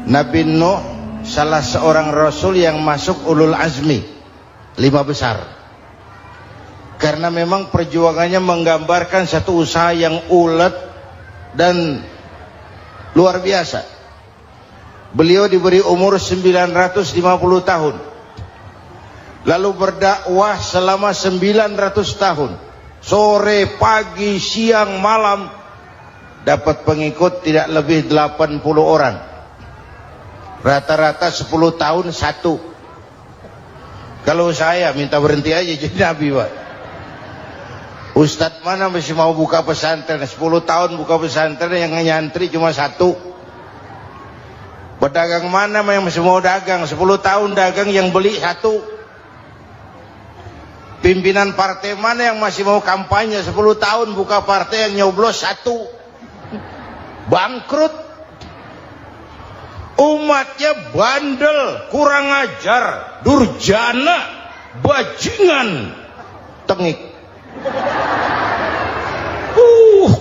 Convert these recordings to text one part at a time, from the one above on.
Nabi Nuh salah seorang rasul yang masuk ulul azmi 5 besar, karena memang perjuangannya menggambarkan satu usaha yang ulet dan luar biasa. Beliau diberi umur 950 tahun, lalu berdakwah selama 900 tahun, sore, pagi, siang, malam, dapat pengikut tidak lebih 80 orang. Rata-rata 10 tahun satu. Kalau saya minta berhenti aja jadi nabi, Pak. Ustadz mana masih mau buka pesantren? 10 tahun buka pesantren, yang nyantri cuma satu. Pedagang mana yang masih mau dagang? 10 tahun dagang, yang beli satu. Pimpinan partai mana yang masih mau kampanye? 10 tahun buka partai, yang nyoblos satu. Bangkrut. Umatnya bandel, kurang ajar, durjana, bajingan, tengik.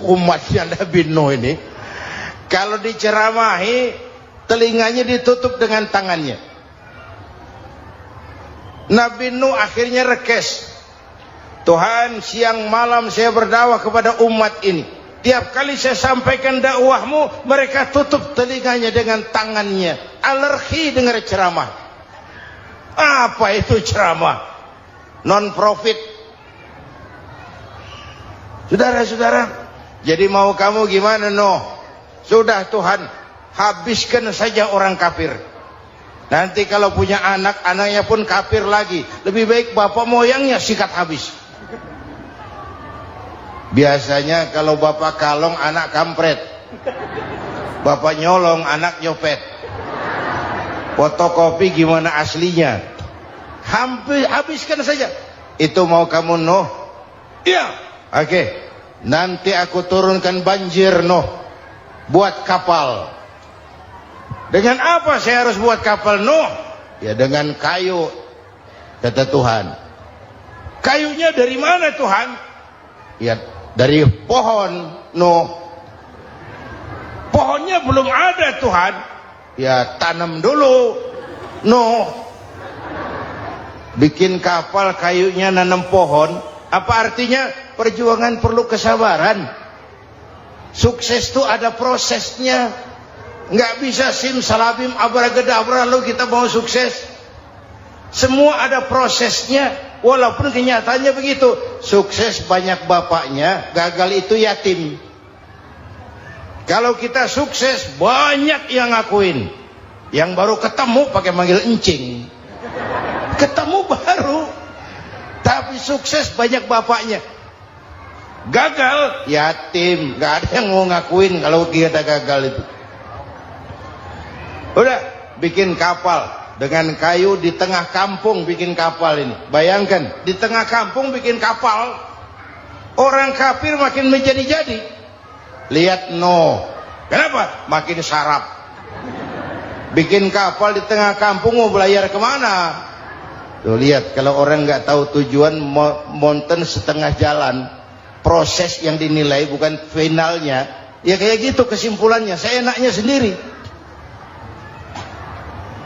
Umatnya Nabi Nuh ini kalau diceramahi, telinganya ditutup dengan tangannya. Nabi Nuh akhirnya rekes. Tuhan, siang malam saya berdakwah kepada umat ini. Tiap kali saya sampaikan dakwahmu, mereka tutup telinganya dengan tangannya. Alergi dengar ceramah. Apa itu ceramah? Non profit. Saudara-saudara, jadi mau kamu gimana, Nuh? Sudah Tuhan, habiskan saja orang kafir. Nanti kalau punya anak, anaknya pun kafir lagi. Lebih baik bapak moyangnya sikat habis. Biasanya kalau bapak kalong, anak kampret. Bapak nyolong, anak nyopet. Fotokopi gimana aslinya? Habiskan saja. Itu mau kamu, Nuh? Iya. Oke. Nanti aku turunkan banjir, Nuh. Buat kapal. Dengan apa saya harus buat kapal, Nuh? Ya dengan kayu, kata Tuhan. Kayunya dari mana, Tuhan? Ya dari pohon, Nuh. Pohonnya belum ada, Tuhan. Ya tanam dulu, Nuh. Bikin kapal, kayunya nanam pohon. Apa artinya? Perjuangan perlu kesabaran. Sukses itu ada prosesnya. Nggak bisa simsalabim abracadabra lalu kita mau sukses. Semua ada prosesnya. Walaupun kenyataannya begitu. Sukses banyak bapaknya, gagal itu yatim. Kalau kita sukses banyak yang ngakuin. Yang baru ketemu pakai manggil encing. Ketemu baru. Tapi sukses banyak bapaknya. Gagal yatim, nggak ada yang mau ngakuin kalau kita gagal itu. Udah bikin kapal dengan kayu di tengah kampung, bikin kapal ini. Bayangkan di tengah kampung bikin kapal, orang kafir makin menjadi-jadi. Lihat Nuh, kenapa? Makin sarap. Bikin kapal di tengah kampung, mau belayar kemana? Tuh lihat, kalau orang nggak tahu tujuan, mountain setengah jalan. Proses yang dinilai bukan finalnya. Ya kayak gitu kesimpulannya. Saya enaknya sendiri.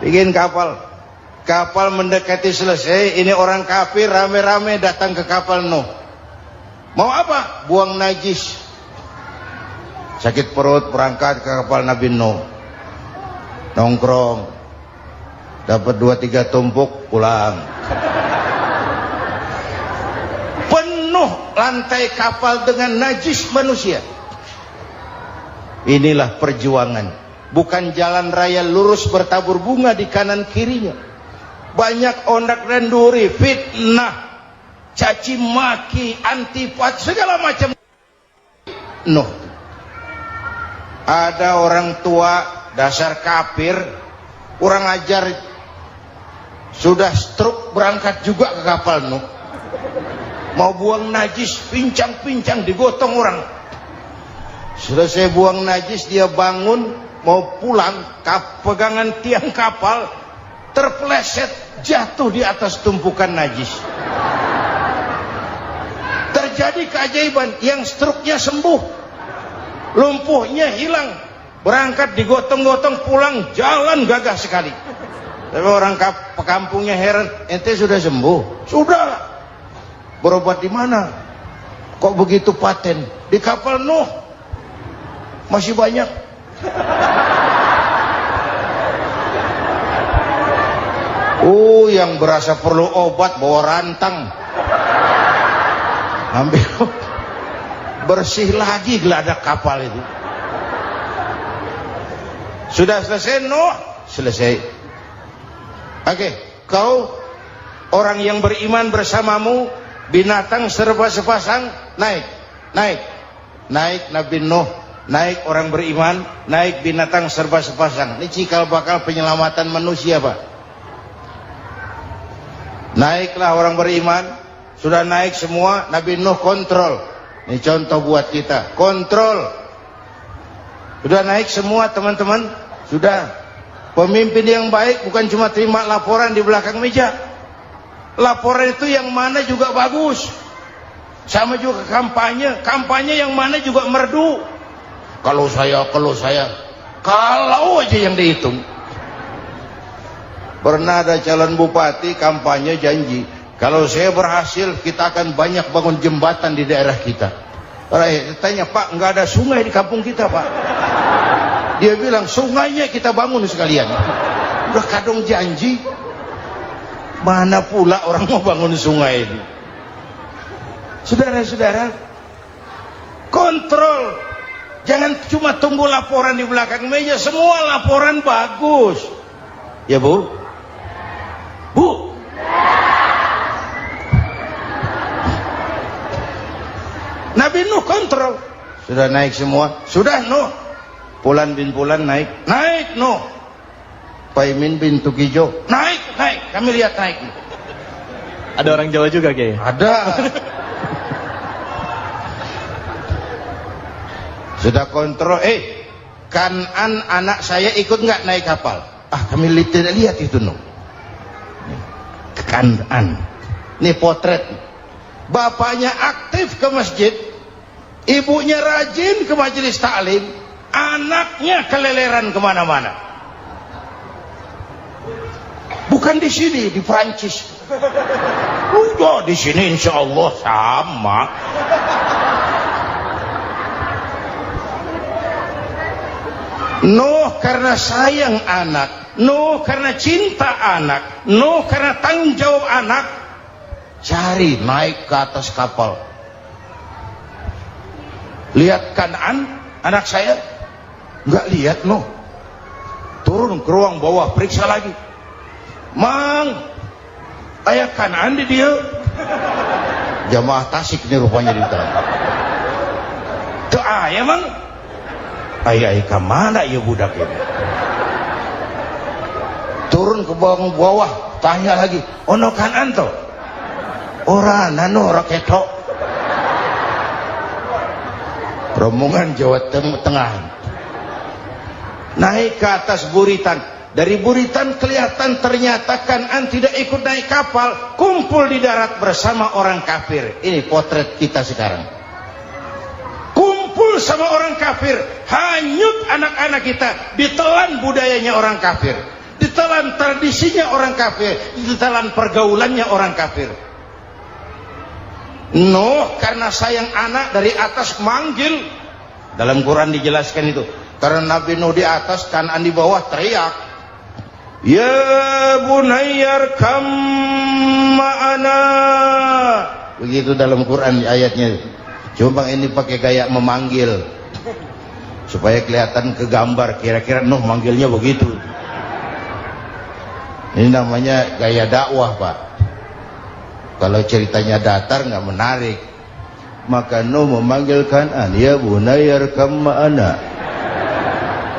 Bikin kapal. Kapal mendekati selesai. Ini orang kafir rame-rame datang ke kapal Nuh. Mau apa? Buang najis. Sakit perut berangkat ke kapal Nabi Nuh. Nongkrong. Dapat 2-3 tumpuk pulang. Lantai kapal dengan najis manusia. Inilah perjuangan. Bukan jalan raya lurus bertabur bunga di kanan kirinya. Banyak ondak dan duri, fitnah, caci maki, antipat, segala macam. Nuh. Ada orang tua dasar kafir, kurang ajar, sudah stroke berangkat juga ke kapal Nuh. Mau buang najis, pincang-pincang digotong orang. Selesai buang najis, dia bangun mau pulang, pegangan tiang kapal terpeleset, jatuh di atas tumpukan najis. Terjadi keajaiban, yang stroke-nya sembuh, lumpuhnya hilang, berangkat digotong-gotong, pulang jalan gagah sekali. Tapi orang pekampungnya heran, ente sudah sembuh? Sudah. Berobat di mana? Kok begitu paten? Di kapal Nuh. Masih banyak. Yang berasa perlu obat bawa rantang, ambil bersih lagi geladak kapal itu. Sudah selesai Nuh? Selesai. Oke, kau orang yang beriman bersamamu, binatang serba sepasang, naik Nabi Nuh, naik orang beriman, naik binatang serba sepasang. Ini cikal bakal penyelamatan manusia, Pak. Naiklah orang beriman, sudah naik semua, Nabi Nuh kontrol. Ini contoh buat kita, kontrol. Sudah naik semua teman-teman, sudah. Pemimpin yang baik bukan cuma terima laporan di belakang meja. Laporan itu yang mana juga bagus. Sama juga kampanye, kampanye yang mana juga merdu. Kalau aja yang dihitung. Pernah ada calon bupati kampanye janji, kalau saya berhasil kita akan banyak bangun jembatan di daerah kita. Rakyat tanya, Pak, nggak ada sungai di kampung kita, Pak. Dia bilang, sungainya kita bangun sekalian. Udah kadung janji, mana pula orang mau bangun sungai ini. Saudara-saudara, kontrol. Jangan cuma tunggu laporan di belakang meja, semua laporan bagus. Ya, Bu? Bu, Nabi Nuh kontrol. Sudah naik semua. Sudah Nuh. Pulan bin Pulan naik Nuh. Paimin bin Tukijo naik. Kami lihat naik. Ada orang Jawa juga, Kiai? Ada. Sudah kontrol. Kanan anak saya ikut nggak naik kapal? Kami tidak lihat itu Nuh. Kanan. Ini potret. Bapaknya aktif ke masjid, ibunya rajin ke majelis taklim, anaknya keleleran kemana-mana. Bukan di sini, di Prancis. Udah di sini insya Allah sama. Nuh karena sayang anak, Nuh karena cinta anak, Nuh karena tanggung jawab anak, cari naik ke atas kapal. Lihat Kan'an, anak saya, nggak lihat Nuh. Turun ke ruang bawah, periksa lagi. Mang, ayah Kan'an di dia. Jamaah Tasik ini rupanya di dalam. Tuh ayah mang. Ayah kemana ya budak ini? Turun ke bawah, tanya lagi. Ono Kan'an toh? Ora nano raketo. Rombongan Jawa Tengah. Naik ke atas buritan. Dari buritan kelihatan ternyata Kan'an tidak ikut naik kapal, kumpul di darat bersama orang kafir. Ini potret kita sekarang. Kumpul sama orang kafir, hanyut anak-anak kita, ditelan budayanya orang kafir, ditelan tradisinya orang kafir, ditelan pergaulannya orang kafir. Nuh karena sayang anak dari atas manggil. Dalam Quran dijelaskan itu. Karena Nabi Nuh di atas, Kan'an di bawah, teriak, ya bunayyar kam ma'ana. Begitu dalam Quran ayatnya. Cuma ini pakai gaya memanggil supaya kelihatan kegambar, kira-kira Nuh manggilnya begitu. Ini namanya gaya dakwah, Pak. Kalau ceritanya datar nggak menarik. Maka Nuh memanggil Kan'an, ya bunayyar kam ma'ana.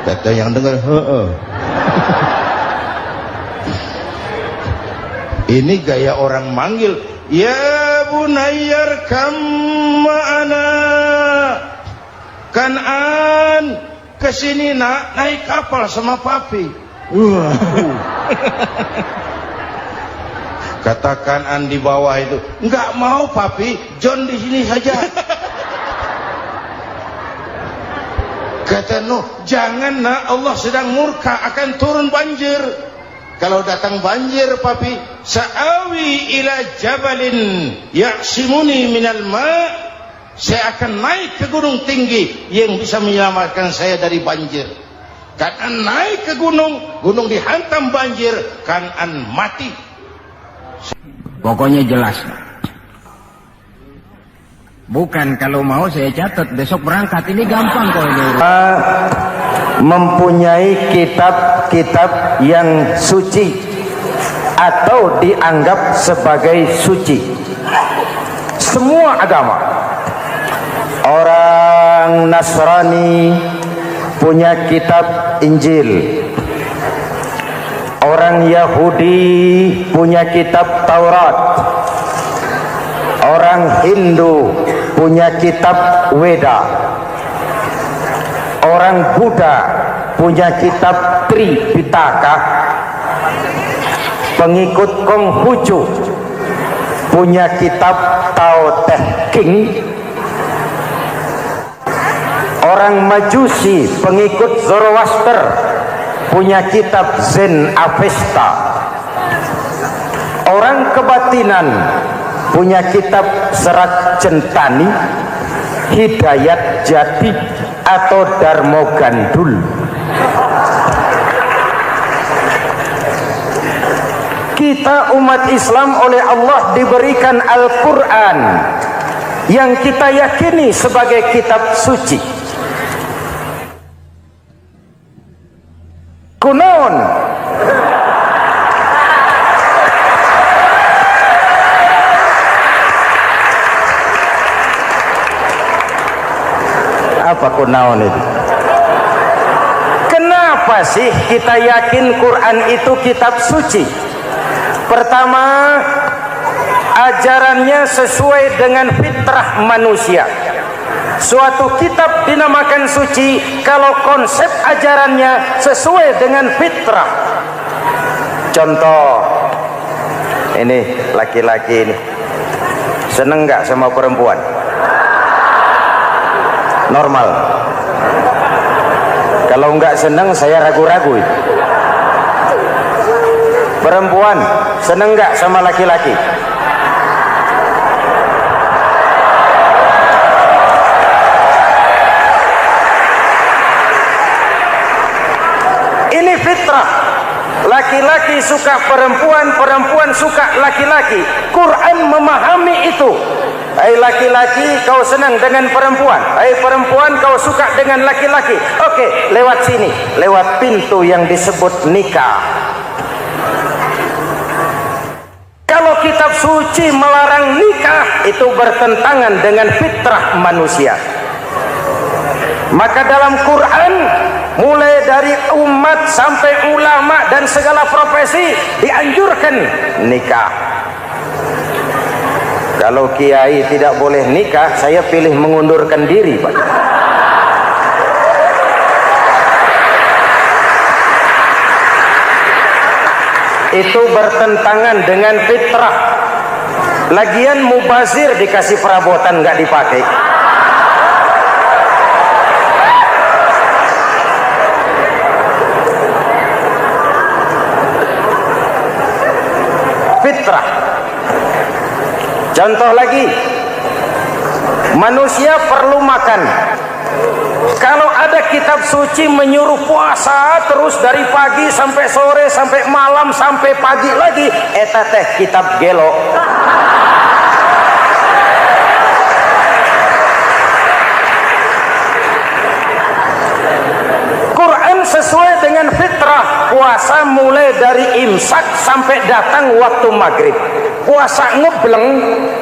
Kata yang dengar, ini gaya orang manggil, ya bunayyar kam ma'ana. Kan'an, kesini nak, naik kapal sama papi. Kata Kan'an di bawah itu, enggak mau papi, John di sini saja. Kata Nuh, jangan nak, Allah sedang murka, akan turun banjir. Kalau datang banjir papi, sa'awi ila jabalin ya'simuni minal ma', saya akan naik ke gunung tinggi yang bisa menyelamatkan saya dari banjir. Kan'an naik ke gunung, gunung dihantam banjir, Kan'an mati. Pokoknya jelas. Bukan kalau mau saya catat besok berangkat, ini gampang kok ini. Mempunyai kitab-kitab yang suci atau dianggap sebagai suci. Semua agama. Orang Nasrani punya kitab Injil. Orang Yahudi punya kitab Taurat. Orang Hindu punya kitab Weda. Orang Buddha punya kitab Tripitaka. Pengikut Konghucu punya kitab Tao Te Ching. Orang Majusi pengikut Zoroaster punya kitab Zen Avesta. Orang kebatinan punya kitab Serat Centani, Hidayat Jati atau Darmo Gandul. Kita umat Islam oleh Allah diberikan Al-Quran yang kita yakini sebagai kitab suci. Kunaon? Apa kunaon itu? Kenapa sih kita yakin Quran itu kitab suci? Pertama, ajarannya sesuai dengan fitrah manusia. Suatu kitab dinamakan suci kalau konsep ajarannya sesuai dengan fitrah. Contoh, ini laki-laki ini seneng nggak sama perempuan? Normal. Kalau nggak seneng saya ragu-ragu. Perempuan seneng nggak sama laki-laki? Ini fitrah. Laki-laki suka perempuan, perempuan suka laki-laki. Quran memahami itu. Hai laki-laki, kau senang dengan perempuan. Hai perempuan, kau suka dengan laki-laki. Oke, lewat sini, lewat pintu yang disebut nikah. Kalau kitab suci melarang nikah, itu bertentangan dengan fitrah manusia. Maka dalam Quran, mulai dari umat sampai ulama dan segala profesi dianjurkan nikah. Kalau kiai tidak boleh nikah, saya pilih mengundurkan diri, Pak. Itu bertentangan dengan fitrah. Lagian mubazir dikasih perabotan nggak dipakai. Fitrah. Contoh lagi, manusia perlu makan. Kalau ada kitab suci menyuruh puasa terus dari pagi sampai sore sampai malam sampai pagi lagi, eta teh kitab gelo. Quran sesuai dengan fitrah. Puasa mulai dari imsak sampai datang waktu maghrib. Puasa ngebleng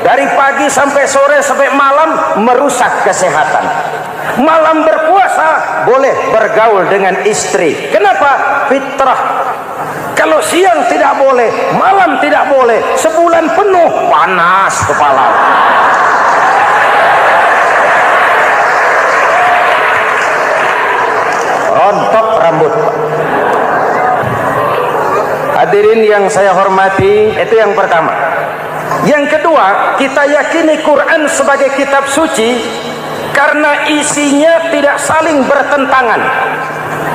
dari pagi sampai sore sampai malam merusak kesehatan. Malam berpuasa boleh bergaul dengan istri. Kenapa? Fitrah. Kalau siang tidak boleh, malam tidak boleh, sebulan penuh panas kepala. Rontok rambut. Hadirin yang saya hormati, itu yang pertama. Yang kedua, kita yakini Quran sebagai kitab suci karena isinya tidak saling bertentangan,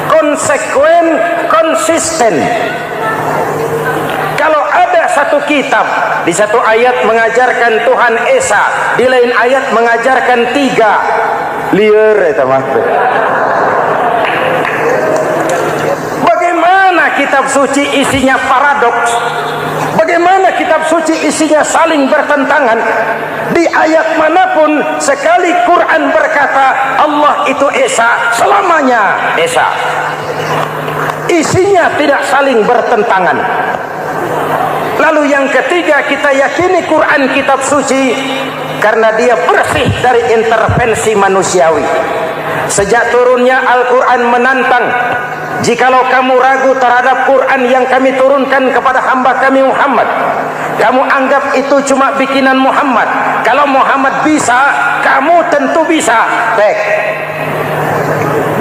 konsekuen, konsisten. Kalau ada satu kitab, di satu ayat mengajarkan Tuhan Esa, di lain ayat mengajarkan 3, liar eta mah. Bagaimana kitab suci isinya paradoks? Bagaimana kitab suci isinya saling bertentangan? Di ayat manapun sekali Quran berkata Allah itu Esa, selamanya Esa. Isinya tidak saling bertentangan. Lalu yang ketiga, kita yakini Quran kitab suci karena dia bersih dari intervensi manusiawi. Sejak turunnya Al-Quran menantang, jikalau kamu ragu terhadap Quran yang kami turunkan kepada hamba kami Muhammad, kamu anggap itu cuma bikinan Muhammad. Kalau Muhammad bisa, kamu tentu bisa.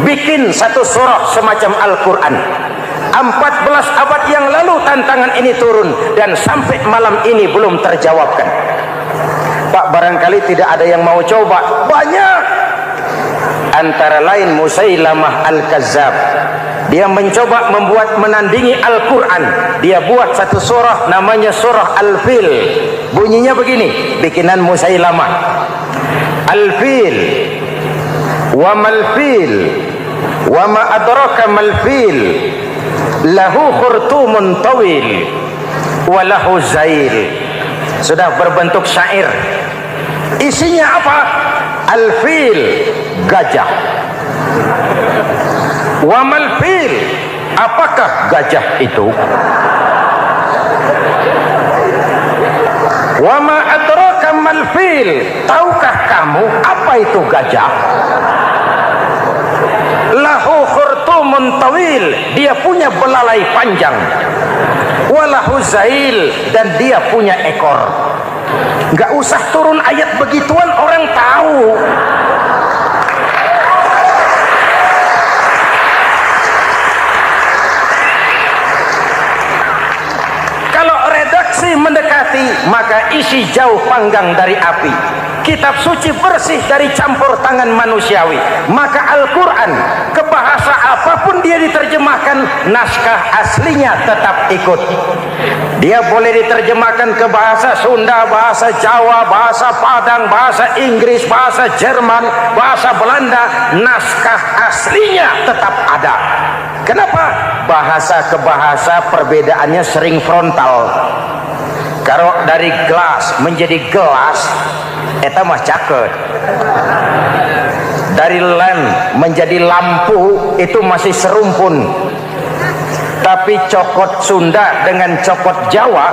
Bikin satu surah semacam Al-Quran. 14 abad yang lalu tantangan ini turun dan sampai malam ini belum terjawabkan. Pak, barangkali tidak ada yang mau coba. Banyak. Antara lain Musailamah Al-Kazzab. Dia mencoba membuat menandingi Al-Quran. Dia buat satu surah namanya surah Al-Fil. Bunyinya begini, bikinan Musailamah. Al-Fil wa mal-fil wa ma adraka mal-fil lahu khurtumun tawil wa lahu zail. Sudah berbentuk syair. Isinya apa? Al-fil, gajah. Wa mal-fil, apakah gajah itu? Wa ma adraka mal-fil, tahukah kamu apa itu gajah? Lahu khurtumun tawil, dia punya belalai panjang. Walahu zail, dan dia punya ekor. Gak usah turun ayat begituan, orang tahu. Kalau redaksi mendekati, maka isi jauh panggang dari api. Kitab suci bersih dari campur tangan manusiawi. Maka Al-Quran, ke bahasa apapun dia diterjemahkan, naskah aslinya tetap ikut. Dia boleh diterjemahkan ke bahasa Sunda, bahasa Jawa, bahasa Padang, bahasa Inggris, bahasa Jerman, bahasa Belanda, naskah aslinya tetap ada. Kenapa? Bahasa ke bahasa perbedaannya sering frontal. Kalau dari gelas menjadi gelas, eta mah caket. Dari lamp menjadi lampu, itu masih serumpun. Tapi cokot Sunda dengan cokot Jawa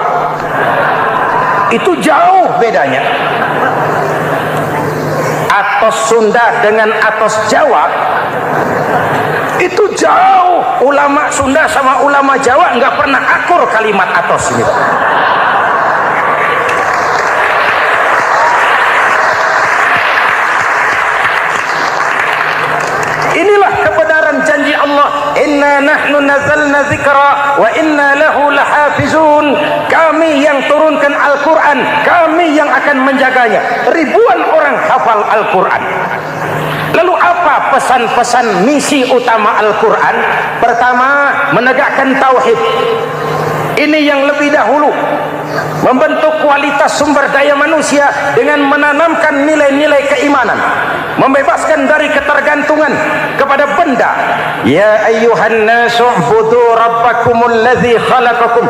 itu jauh bedanya. Atos Sunda dengan atos Jawa itu jauh. Ulama Sunda sama ulama Jawa nggak pernah akur kalimat atos gitu. Inilah kebenaran janji Allah, inna nahnu nazzalna dzikra wa inna lahu lahafizun. Kami yang turunkan Al-Quran, kami yang akan menjaganya. Ribuan orang hafal Al-Quran. Lalu apa pesan-pesan misi utama Al-Quran? Pertama, menegakkan tauhid. Ini yang lebih dahulu, membentuk kualitas sumber daya manusia dengan menanamkan nilai-nilai keimanan, membebaskan dari ketergantungan kepada benda. Ya ayyuhan nasu ubudu rabbakumul ladzi khalaqakum.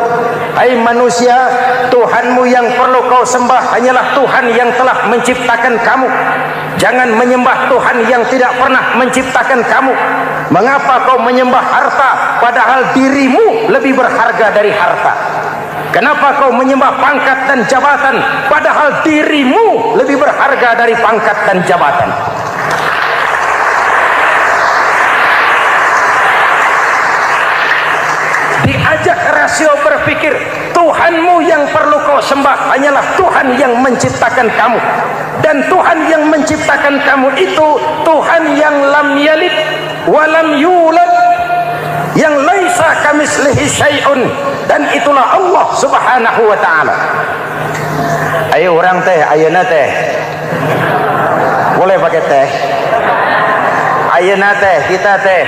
Hai manusia, Tuhanmu yang perlu kau sembah hanyalah Tuhan yang telah menciptakan kamu. Jangan menyembah Tuhan yang tidak pernah menciptakan kamu. Mengapa kau menyembah harta padahal dirimu lebih berharga dari harta? Kenapa kau menyembah pangkat dan jabatan padahal dirimu lebih berharga dari pangkat dan jabatan? Diajak rasio berpikir, Tuhanmu yang perlu kau sembah hanyalah Tuhan yang menciptakan kamu. Dan Tuhan yang menciptakan kamu itu Tuhan yang lam yalid walam yulad, yang laisa kamislihi syai'un, dan itulah Allah Subhanahu wa ta'ala. Ayo orang teh, ayeuna teh boleh pakai teh. Ayeuna teh kita teh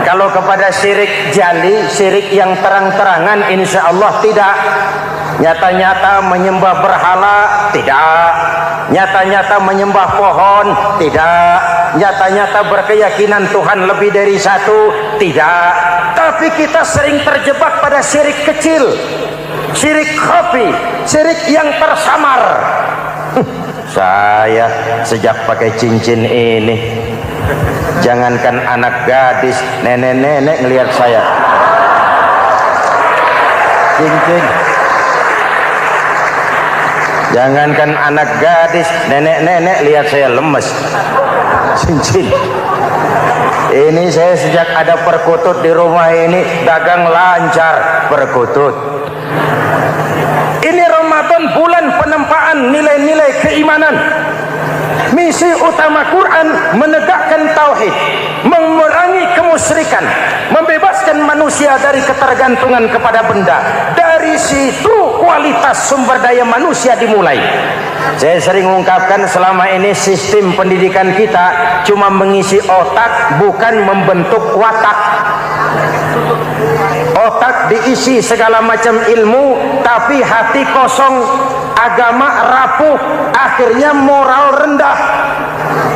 kalau kepada syirik jali, syirik yang terang-terangan, insya Allah tidak. Nyata-nyata menyembah berhala, tidak. Nyata-nyata menyembah pohon, tidak. Nyata-nyata berkeyakinan Tuhan lebih dari satu, tidak. Tapi kita sering terjebak pada syirik kecil, syirik khafi, syirik yang tersamar. Saya sejak pakai cincin ini, jangankan anak gadis, nenek-nenek ngelihat saya cincin. Jangankan anak gadis, nenek-nenek lihat saya lemes cincin. Ini saya sejak ada perkutut di rumah ini dagang lancar perkutut. Ini Ramadan, bulan penempaan nilai-nilai keimanan. Misi utama Quran menegakkan tauhid, memerangi kemusyrikan, membebaskan manusia dari ketergantungan kepada benda. Dari situ kualitas sumber daya manusia dimulai. Saya sering mengungkapkan selama ini sistem pendidikan kita cuma mengisi otak, bukan membentuk watak. Otak diisi segala macam ilmu, tapi hati kosong, agama rapuh, akhirnya moral rendah.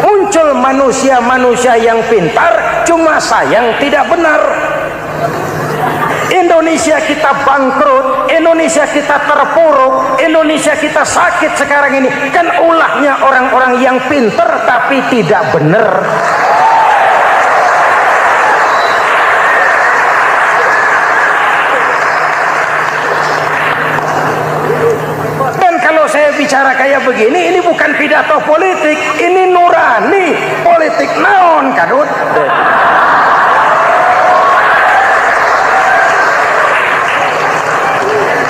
Muncul manusia-manusia yang pintar, cuma sayang tidak benar. Indonesia kita bangkrut, Indonesia kita terpuruk, Indonesia kita sakit sekarang ini, kan ulahnya orang-orang yang pintar tapi tidak benar. Saya bicara kayak begini, ini bukan pidato politik, ini nurani politik naon kadut.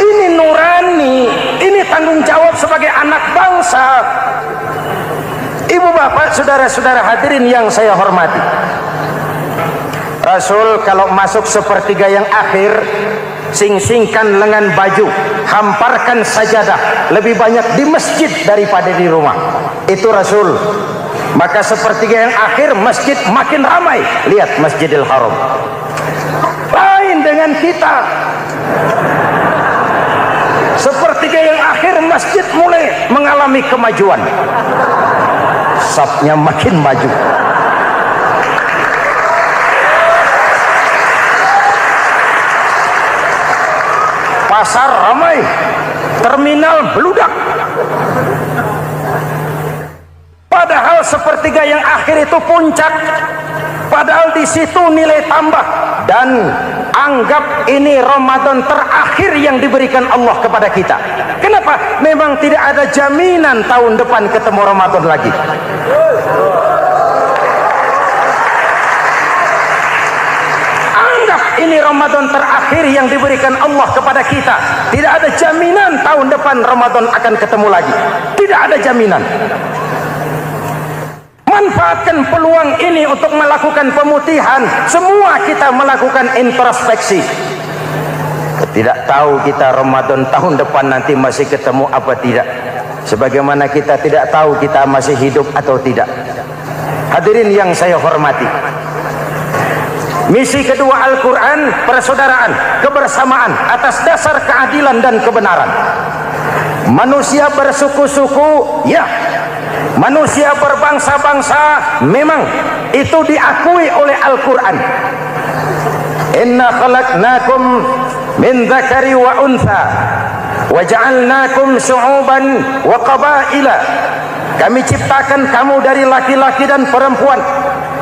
Ini nurani, ini tanggung jawab sebagai anak bangsa. Ibu bapak, saudara-saudara hadirin yang saya hormati, Rasul kalau masuk sepertiga yang akhir, sing-singkan lengan baju, hamparkan sajadah, lebih banyak di masjid daripada di rumah. Itu Rasul. Maka sepertiga yang akhir masjid makin ramai. Lihat Masjidil Haram. Lain dengan kita. Sepertiga yang akhir masjid mulai mengalami kemajuan. Safnya makin maju. Pasar ramai, terminal beludak. Padahal sepertiga yang akhir itu puncak. Padahal di situ nilai tambah. Dan anggap ini Ramadan terakhir yang diberikan Allah kepada kita. Kenapa? Memang tidak ada jaminan tahun depan ketemu Ramadan lagi. Ini Ramadan terakhir yang diberikan Allah kepada kita. Tidak ada jaminan tahun depan Ramadan akan ketemu lagi. Tidak ada jaminan. Manfaatkan peluang ini untuk melakukan pemutihan. Semua kita melakukan introspeksi. Tidak tahu kita Ramadan tahun depan nanti masih ketemu apa tidak. Sebagaimana kita tidak tahu kita masih hidup atau tidak. Hadirin yang saya hormati, misi kedua Al-Quran, persaudaraan, kebersamaan atas dasar keadilan dan kebenaran. Manusia bersuku-suku, ya. Manusia berbangsa-bangsa, memang itu diakui oleh Al-Quran. Inna khalaqnakum min dzakari wa untha wa ja'alnakum syu'uban wa qabaila. Kami ciptakan kamu dari laki-laki dan perempuan.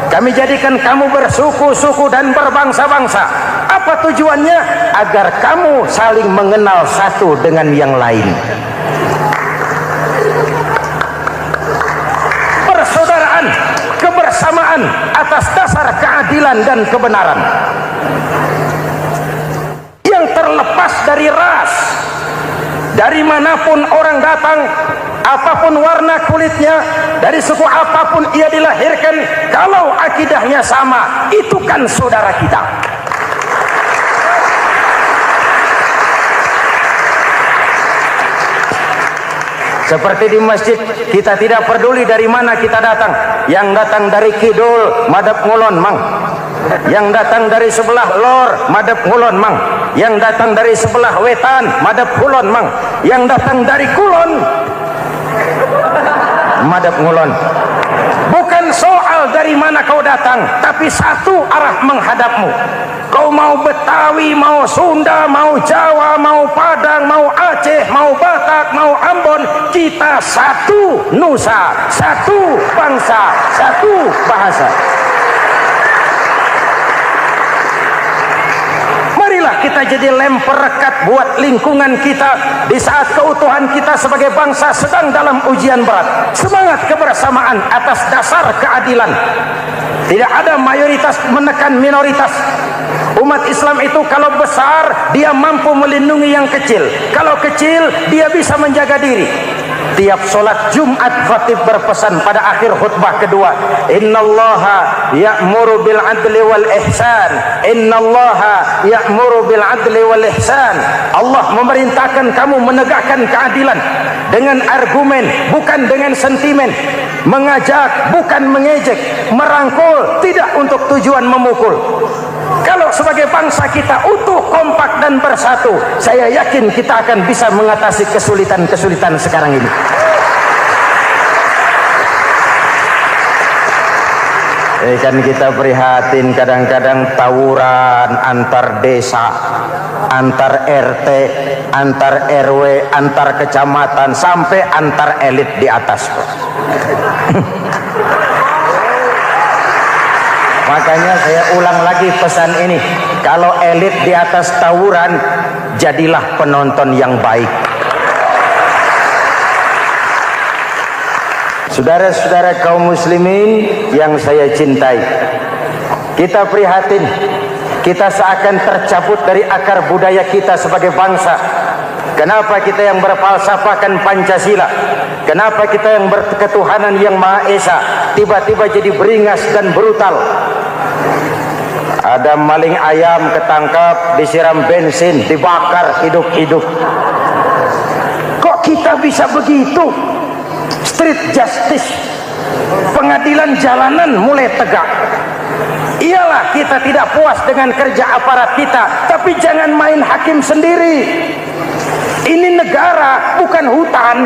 Kami jadikan kamu bersuku-suku dan berbangsa-bangsa. Apa tujuannya? Agar kamu saling mengenal satu dengan yang lain. Persaudaraan, kebersamaan atas dasar keadilan dan kebenaran. Yang terlepas dari ras. Dari manapun orang datang, apapun warna kulitnya, dari suku apapun ia dilahirkan, kalau akidahnya sama, itu kan saudara kita. Seperti di masjid, kita tidak peduli dari mana kita datang. Yang datang dari kidul, madep ngulon mang. Yang datang dari sebelah lor, madep ngulon mang. Yang datang dari sebelah wetan, madep kulon mang. Yang datang dari kulon, madep ngulon. Bukan soal dari mana kau datang, tapi satu arah menghadapmu. Kau mau Betawi, mau Sunda, mau Jawa, mau Padang, mau Aceh, mau Batak, mau Ambon, kita satu nusa, satu bangsa, satu bahasa. Marilah kita jadi lem perekat buat lingkungan kita di saat keutuhan kita sebagai bangsa sedang dalam ujian berat. Semangat kebersamaan atas dasar keadilan. Tidak ada mayoritas menekan minoritas. Umat Islam itu kalau besar, dia mampu melindungi yang kecil. Kalau kecil, dia bisa menjaga diri. Tiap solat Jumat khatib berpesan pada akhir khutbah kedua, innallaha ya'muru bil adli wal ihsan, innallaha ya'muru bil adli wal ihsan. Allah memerintahkan kamu menegakkan keadilan dengan argumen, bukan dengan sentimen. Mengajak, bukan mengejek. Merangkul, tidak untuk tujuan memukul. Kalau sebagai bangsa kita utuh, kompak dan bersatu, saya yakin kita akan bisa mengatasi kesulitan-kesulitan sekarang ini. Kan kita prihatin kadang-kadang tawuran antar desa, antar RT, antar RW, antar kecamatan, sampai antar elit di atas. Makanya saya ulang lagi pesan ini, kalau elit di atas tawuran, jadilah penonton yang baik. Saudara-saudara kaum muslimin yang saya cintai, kita prihatin, kita seakan tercabut dari akar budaya kita sebagai bangsa. Kenapa kita yang berfalsafahkan Pancasila, kenapa kita yang berketuhanan yang Maha Esa tiba-tiba jadi beringas dan brutal? Ada maling ayam ketangkap, disiram bensin, dibakar hidup-hidup. Kok kita bisa begitu? Street justice, pengadilan jalanan mulai tegak. Iyalah kita tidak puas dengan kerja aparat kita, tapi jangan main hakim sendiri. Ini negara, bukan hutan.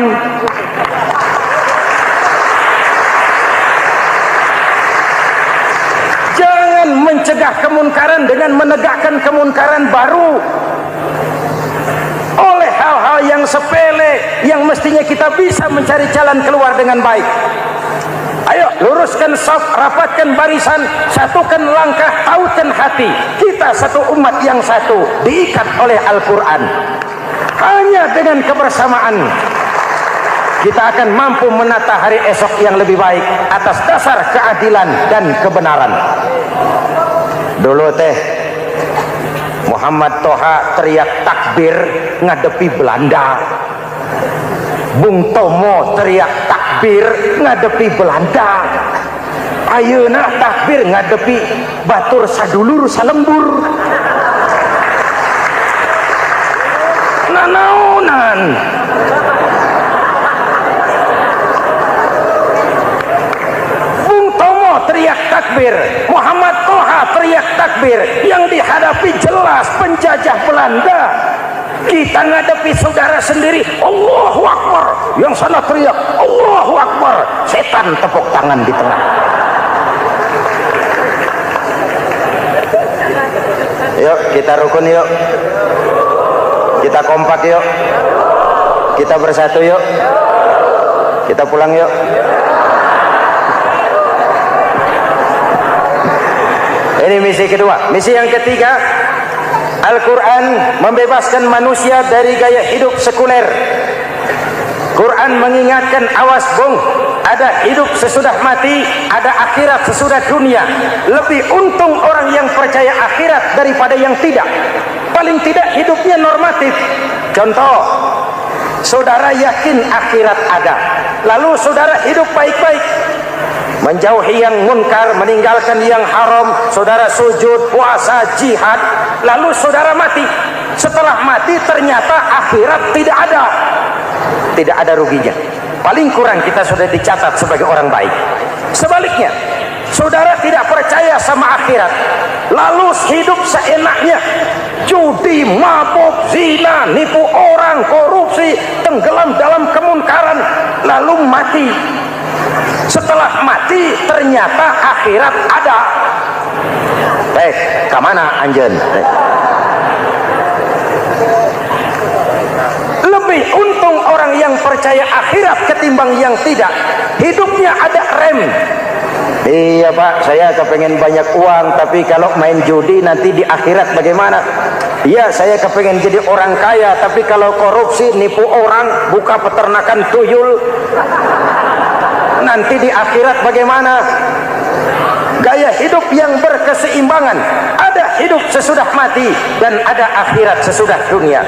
Jangan mencegah kemunkaran dengan menegakkan kemunkaran baru. Oleh hal-hal yang sepele yang mestinya kita bisa mencari jalan keluar dengan baik. Ayo luruskan saf, rapatkan barisan, satukan langkah, tautkan hati. Kita satu umat yang satu, diikat oleh Al-Quran. Hanya dengan kebersamaan kita akan mampu menata hari esok yang lebih baik atas dasar keadilan dan kebenaran. Dulu teh Muhammad Toha teriak takbir ngadepi Belanda. Bung Tomo teriak takbir ngadepi Belanda. Ayeuna takbir ngadepi batur sadulur salembur. Nanaunan. Bung Tomo teriak takbir, Muhammad Toha teriak takbir, yang dihadapi jelas penjajah Belanda. Kita ngadepi saudara sendiri, Allahu Akbar, yang sana teriak Allahu Akbar, setan tepuk tangan di tengah. Yuk kita rukun, yuk kita kompak, yuk kita bersatu, yuk kita pulang, yuk. Ini misi kedua. Misi yang ketiga, Al-Quran membebaskan manusia dari gaya hidup sekuler. Quran mengingatkan, awas bung, ada hidup sesudah mati, ada akhirat sesudah dunia. Lebih untung orang yang percaya akhirat daripada yang tidak. Paling tidak hidupnya normatif. Contoh, saudara yakin akhirat ada, lalu saudara hidup baik-baik, menjauhi yang munkar, meninggalkan yang haram, saudara sujud, puasa, jihad, lalu saudara mati. Setelah mati ternyata akhirat tidak ada ruginya. paling kurang kita sudah dicatat sebagai orang baik. Sebaliknya, saudara tidak percaya sama akhirat, lalu hidup seenaknya, judi, mabuk, zina, nipu orang, korupsi, tenggelam dalam kemunkaran, lalu mati. Setelah mati ternyata akhirat ada. Kemana anjen? Lebih untung orang yang percaya akhirat ketimbang yang tidak. Hidupnya ada rem. Iya Pak, saya kepengen banyak uang, tapi kalau main judi nanti di akhirat bagaimana? Iya, saya kepengen jadi orang kaya, tapi kalau korupsi, nipu orang, buka peternakan tuyul, nanti di akhirat bagaimana? Gaya hidup yang berkeseimbangan, ada hidup sesudah mati dan ada akhirat sesudah dunia.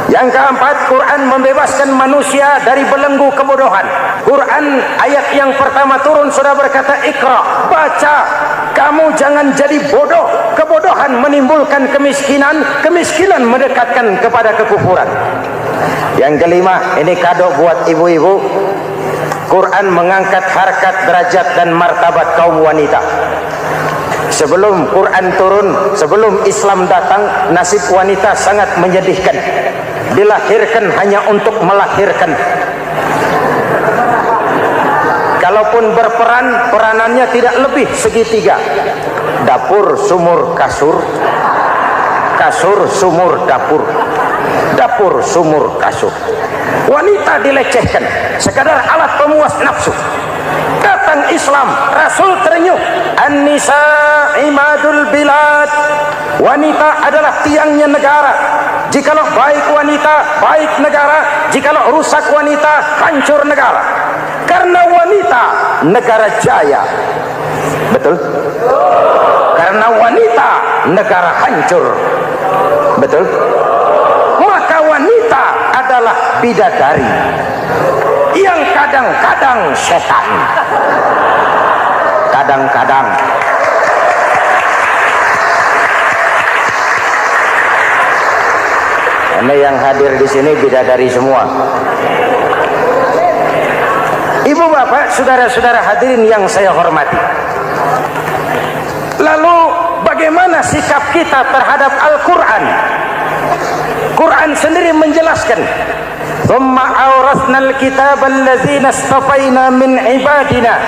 Yang keempat, Quran membebaskan manusia dari belenggu kebodohan. Quran ayat yang pertama turun sudah berkata, Iqra, baca, kamu jangan jadi bodoh. Kebodohan menimbulkan kemiskinan, kemiskinan mendekatkan kepada kekufuran. Yang kelima, ini kado buat ibu-ibu, Quran mengangkat harkat, derajat dan martabat kaum wanita. Sebelum Quran turun, sebelum Islam datang, nasib wanita sangat menyedihkan. Dilahirkan hanya untuk melahirkan. Kalaupun berperan, peranannya tidak lebih segitiga. Dapur, sumur, kasur. Kasur, sumur, dapur. Dapur, sumur, kasur. Wanita dilecehkan, sekadar alat pemuas nafsu. Datang Islam, Rasul terenyuh, An-nisa imadul bilad. Wanita adalah tiangnya negara. Jikalau baik wanita, baik negara. Jikalau rusak wanita, hancur negara. Karena wanita, negara jaya. Betul? Karena wanita, negara hancur. Betul? Maka wanita adalah bidadari yang kadang-kadang setan. Kadang-kadang. Karena yang hadir di sini bidadari semua. Ibu bapak, saudara-saudara hadirin yang saya hormati. Lalu bagaimana sikap kita terhadap Al-Quran? Quran sendiri menjelaskan, "Tsumma awrasnal kitaba allazina istafaina min ibadina."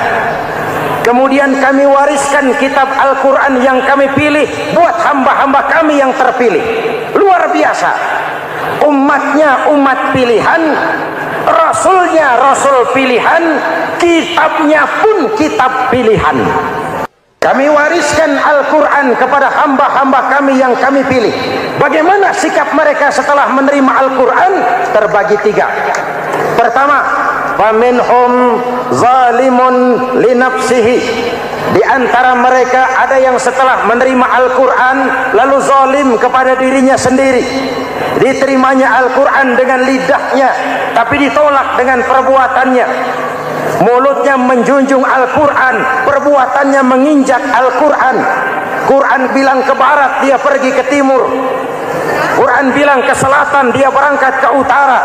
Kemudian kami wariskan kitab Al-Quran yang kami pilih buat hamba-hamba kami yang terpilih. Luar biasa. Umatnya umat pilihan, Rasulnya Rasul pilihan, kitabnya pun kitab pilihan. Kami wariskan Al-Quran kepada hamba-hamba kami yang kami pilih. Bagaimana sikap mereka setelah menerima Al-Quran? Terbagi tiga. Pertama, faminhum zalimun linafsihi. Di antara mereka ada yang setelah menerima Al-Quran lalu zalim kepada dirinya sendiri. Diterimanya Al-Quran dengan lidahnya, tapi ditolak dengan perbuatannya. Mulutnya menjunjung Al-Quran, perbuatannya menginjak Al-Quran. Quran bilang ke barat, dia pergi ke timur. Quran bilang ke selatan, dia berangkat ke utara.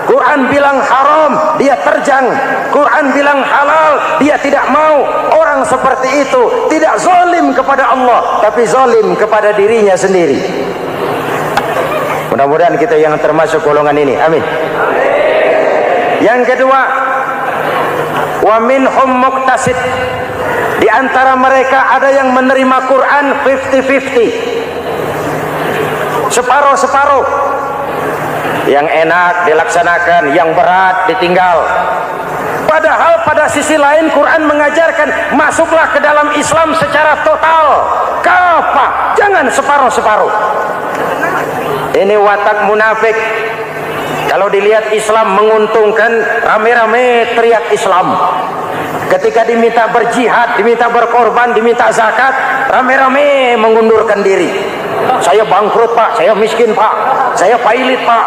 Quran bilang haram, dia terjang. Quran bilang halal, dia tidak mau. Orang seperti itu tidak zalim kepada Allah, tapi zalim kepada dirinya sendiri. Mudah-mudahan kita yang termasuk golongan ini. Amin. Yang kedua, wa minhum muqtasid. Di antara mereka ada yang menerima Quran 50-50. Separuh-separuh. Yang enak dilaksanakan, yang berat ditinggal. Padahal pada sisi lain Quran mengajarkan masuklah ke dalam Islam secara total. Kafah, jangan separuh-separuh. Ini watak munafik. Kalau dilihat Islam menguntungkan, rame-rame teriak Islam. Ketika diminta berjihad, diminta berkorban, diminta zakat, rame-rame mengundurkan diri. Saya bangkrut Pak, saya miskin Pak, saya pailit Pak.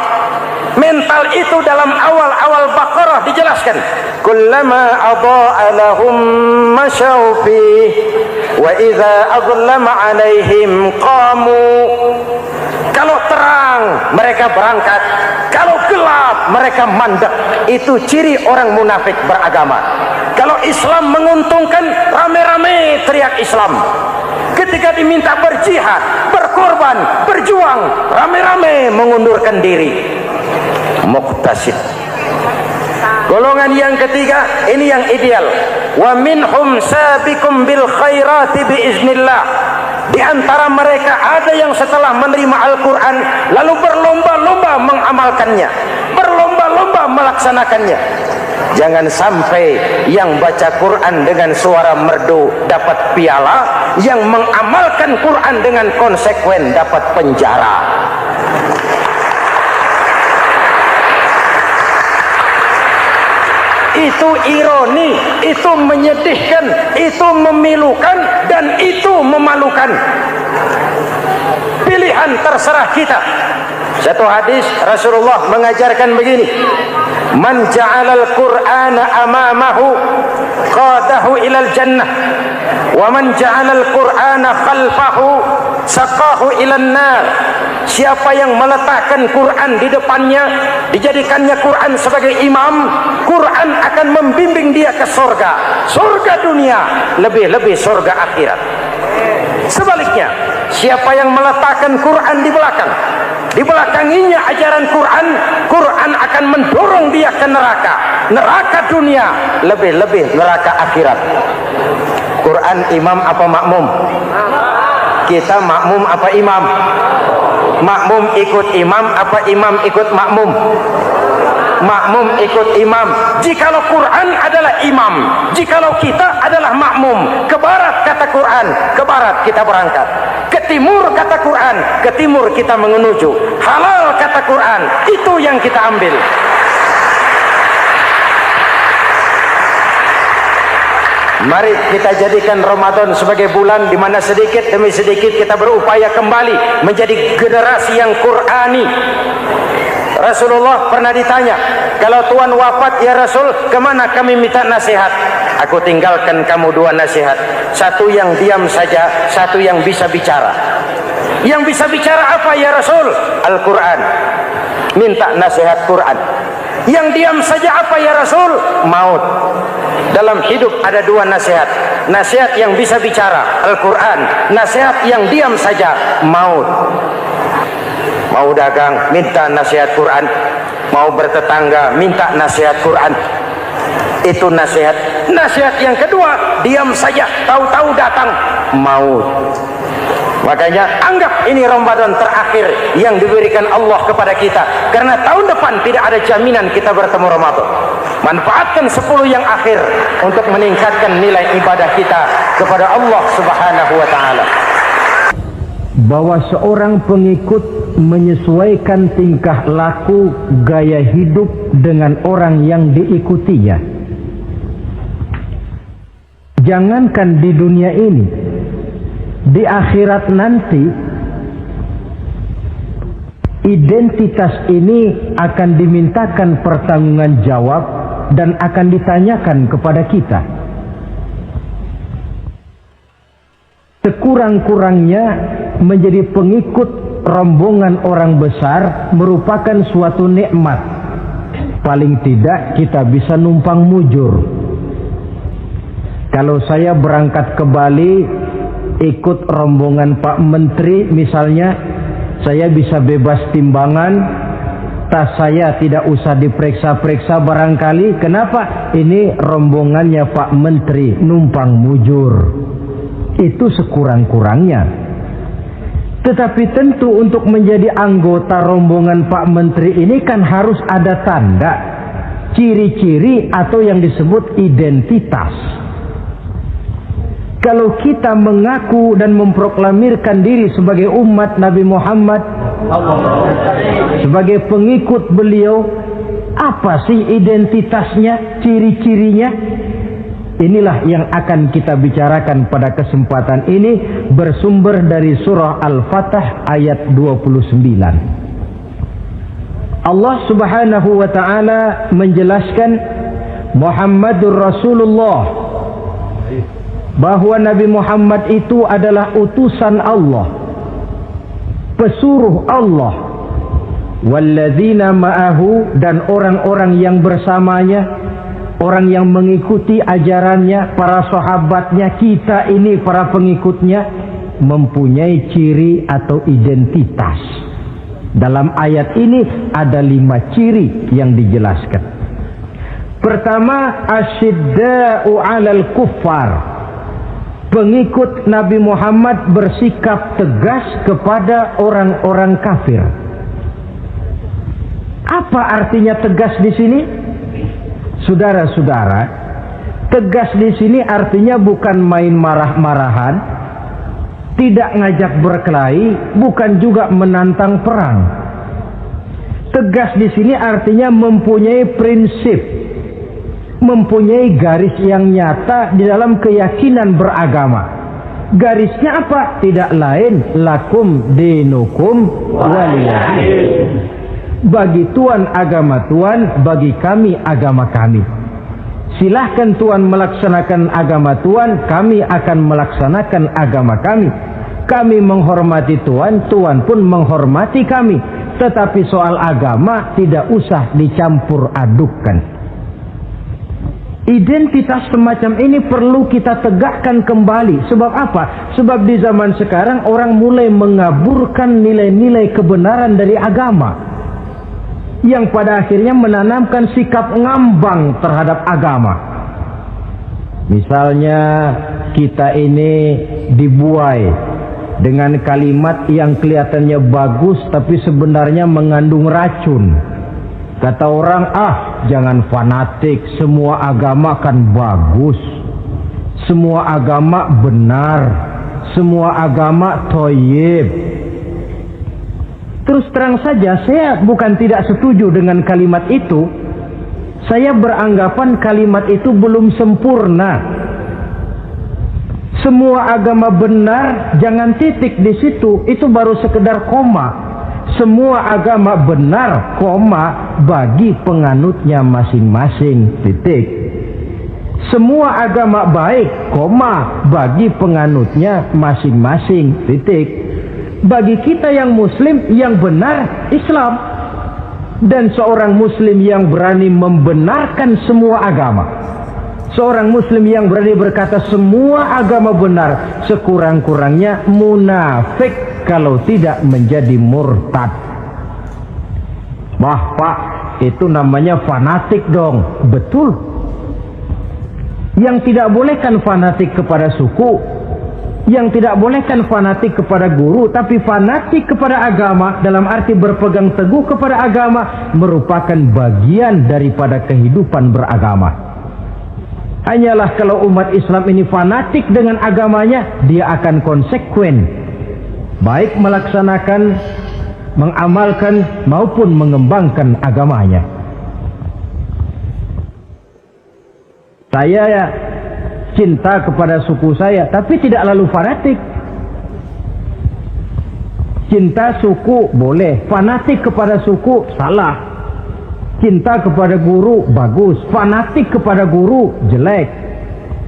Mental itu dalam awal-awal Baqarah dijelaskan. Kullama adha'a lahum masyaw fihi wa idza adlama 'alaihim qamu. Kalau terang mereka berangkat, kalau gelap maaf, mereka mandek. Itu ciri orang munafik beragama. Kalau Islam menguntungkan, rame-rame teriak Islam. Ketika diminta berjihad, berkorban, berjuang, rame-rame mengundurkan diri. Muqtasid. Golongan yang ketiga, ini yang ideal. Wa minhum sabiqum bil khairati biiznillah. Di antara mereka ada yang setelah menerima Al-Quran lalu berlomba-lomba mengamalkannya, berlomba-lomba melaksanakannya. Jangan sampai yang baca Quran dengan suara merdu dapat piala, yang mengamalkan Quran dengan konsekuen dapat penjara. Itu ironi, itu menyedihkan, itu memilukan, dan itu memalukan. Pilihan terserah kita. Satu hadis Rasulullah mengajarkan begini: man ja'alal Qur'ana amamahu qadahu ilal jannah, wa man ja'alal Qur'ana khalfahu saqahu ilan nar. Siapa yang meletakkan Quran di depannya, dijadikannya Quran sebagai imam, Quran akan membimbing dia ke surga, surga dunia, lebih-lebih surga akhirat. Sebaliknya, siapa yang meletakkan Quran di belakang, dibelakanginya ajaran Quran, Quran akan mendorong dia ke neraka, neraka dunia, lebih-lebih neraka akhirat. Quran imam apa makmum? Kita makmum apa imam? Makmum ikut imam apa imam ikut makmum? Makmum ikut imam. Jikalau Quran adalah imam, jikalau kita adalah makmum. Ke barat kata Quran, ke barat kita berangkat. Ke timur kata Quran, ke timur kita menuju. Halal kata Quran, itu yang kita ambil. Mari kita jadikan Ramadan sebagai bulan di mana sedikit demi sedikit kita berupaya kembali menjadi generasi yang Qurani. Rasulullah pernah ditanya, kalau Tuhan wafat ya Rasul, kemana kami minta nasihat? Aku tinggalkan kamu dua nasihat. Satu yang diam saja, satu yang bisa bicara. Yang bisa bicara apa ya Rasul? Al-Quran. Minta nasihat Quran. Yang diam saja apa ya Rasul? Maut. Dalam hidup ada dua nasihat. Nasihat yang bisa bicara, Al-Quran. Nasihat yang diam saja, maut. Mau dagang, minta nasihat Quran. Mau bertetangga, minta nasihat Quran. Itu nasihat. Nasihat yang kedua, diam saja, tahu-tahu datang maut. Makanya anggap ini Ramadan terakhir yang diberikan Allah kepada kita, karena tahun depan tidak ada jaminan kita bertemu Ramadan. Manfaatkan 10 yang akhir untuk meningkatkan nilai ibadah kita kepada Allah Subhanahu wa taala. Bahwa seorang pengikut menyesuaikan tingkah laku, gaya hidup dengan orang yang diikutinya. Jangankan di dunia ini, di akhirat nanti identitas ini akan dimintakan pertanggungjawaban jawab dan akan ditanyakan kepada kita. Sekurang-kurangnya menjadi pengikut rombongan orang besar merupakan suatu nikmat. Paling tidak kita bisa numpang mujur. Kalau saya berangkat ke Bali ikut rombongan Pak Menteri misalnya, saya bisa bebas timbangan, tas saya tidak usah diperiksa-periksa barangkali. Kenapa? Ini rombongannya Pak Menteri, numpang mujur. Itu sekurang-kurangnya. Tetapi tentu untuk menjadi anggota rombongan Pak Menteri ini kan harus ada tanda, ciri-ciri atau yang disebut identitas. Kalau kita mengaku dan memproklamirkan diri sebagai umat Nabi Muhammad, sebagai pengikut beliau, apa sih identitasnya, ciri-cirinya? Inilah yang akan kita bicarakan pada kesempatan ini, bersumber dari surah Al-Fatah ayat 29. Allah Subhanahu wa taala menjelaskan Muhammadur Rasulullah, bahwa Nabi Muhammad itu adalah utusan Allah, pesuruh Allah, walladzina ma'ahu, dan orang-orang yang bersamanya, orang yang mengikuti ajarannya, para sahabatnya, kita ini para pengikutnya, mempunyai ciri atau identitas. Dalam ayat ini ada 5 ciri yang dijelaskan. Pertama, asyidda'u 'alal kuffar. Pengikut Nabi Muhammad bersikap tegas kepada orang-orang kafir. Apa artinya tegas di sini? Saudara-saudara, tegas di sini artinya bukan main marah-marahan, tidak ngajak berkelahi, bukan juga menantang perang. Tegas di sini artinya mempunyai prinsip, mempunyai garis yang nyata di dalam keyakinan beragama. Garisnya apa? Tidak lain, lakum dinukum waliyadin. Bagi Tuhan agama Tuhan, bagi kami agama kami. Silahkan Tuhan melaksanakan agama Tuhan, kami akan melaksanakan agama kami. Kami menghormati Tuhan, Tuhan pun menghormati kami. Tetapi soal agama tidak usah dicampur adukkan. Identitas semacam ini perlu kita tegakkan kembali. Sebab apa? Sebab di zaman sekarang orang mulai mengaburkan nilai-nilai kebenaran dari agama, yang pada akhirnya menanamkan sikap ngambang terhadap agama. Misalnya kita ini dibuai dengan kalimat yang kelihatannya bagus tapi sebenarnya mengandung racun. Kata orang, jangan fanatik, semua agama kan bagus, semua agama benar, semua agama thayyib. Terus terang saja, saya bukan tidak setuju dengan kalimat itu. Saya beranggapan kalimat itu belum sempurna. Semua agama benar, jangan titik di situ, itu baru sekedar koma. Semua agama benar, koma, bagi penganutnya masing-masing, titik. Semua agama baik, koma, bagi penganutnya masing-masing, titik. Bagi kita yang muslim, yang benar Islam. Dan seorang muslim yang berani membenarkan semua agama, seorang muslim yang berani berkata semua agama benar, sekurang-kurangnya munafik kalau tidak menjadi murtad. Wah Pak, itu namanya fanatik dong. Betul. Yang tidak boleh kan fanatik kepada suku, yang tidak boleh kan fanatik kepada guru, tapi fanatik kepada agama dalam arti berpegang teguh kepada agama merupakan bagian daripada kehidupan beragama. Hanyalah kalau umat Islam ini fanatik dengan agamanya, dia akan konsekuen, baik melaksanakan, mengamalkan maupun mengembangkan agamanya. Saya cinta kepada suku saya, tapi tidak lalu fanatik. Cinta suku boleh, fanatik kepada suku salah. Cinta kepada guru bagus, fanatik kepada guru jelek.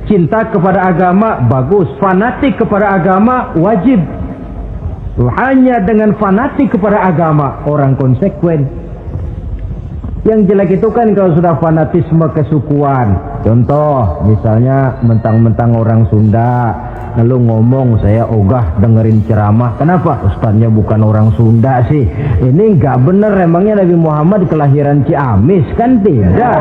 Cinta kepada agama bagus, fanatik kepada agama wajib. Hanya dengan fanatik kepada agama orang konsekuen. Yang jelek itu kan kalau sudah fanatisme kesukuan. Contoh, misalnya mentang-mentang orang Sunda, lalu ngomong saya ogah dengerin ceramah. Kenapa? Ustadznya bukan orang Sunda sih. Ini nggak bener, emangnya Nabi Muhammad kelahiran Ciamis? Kan tidak.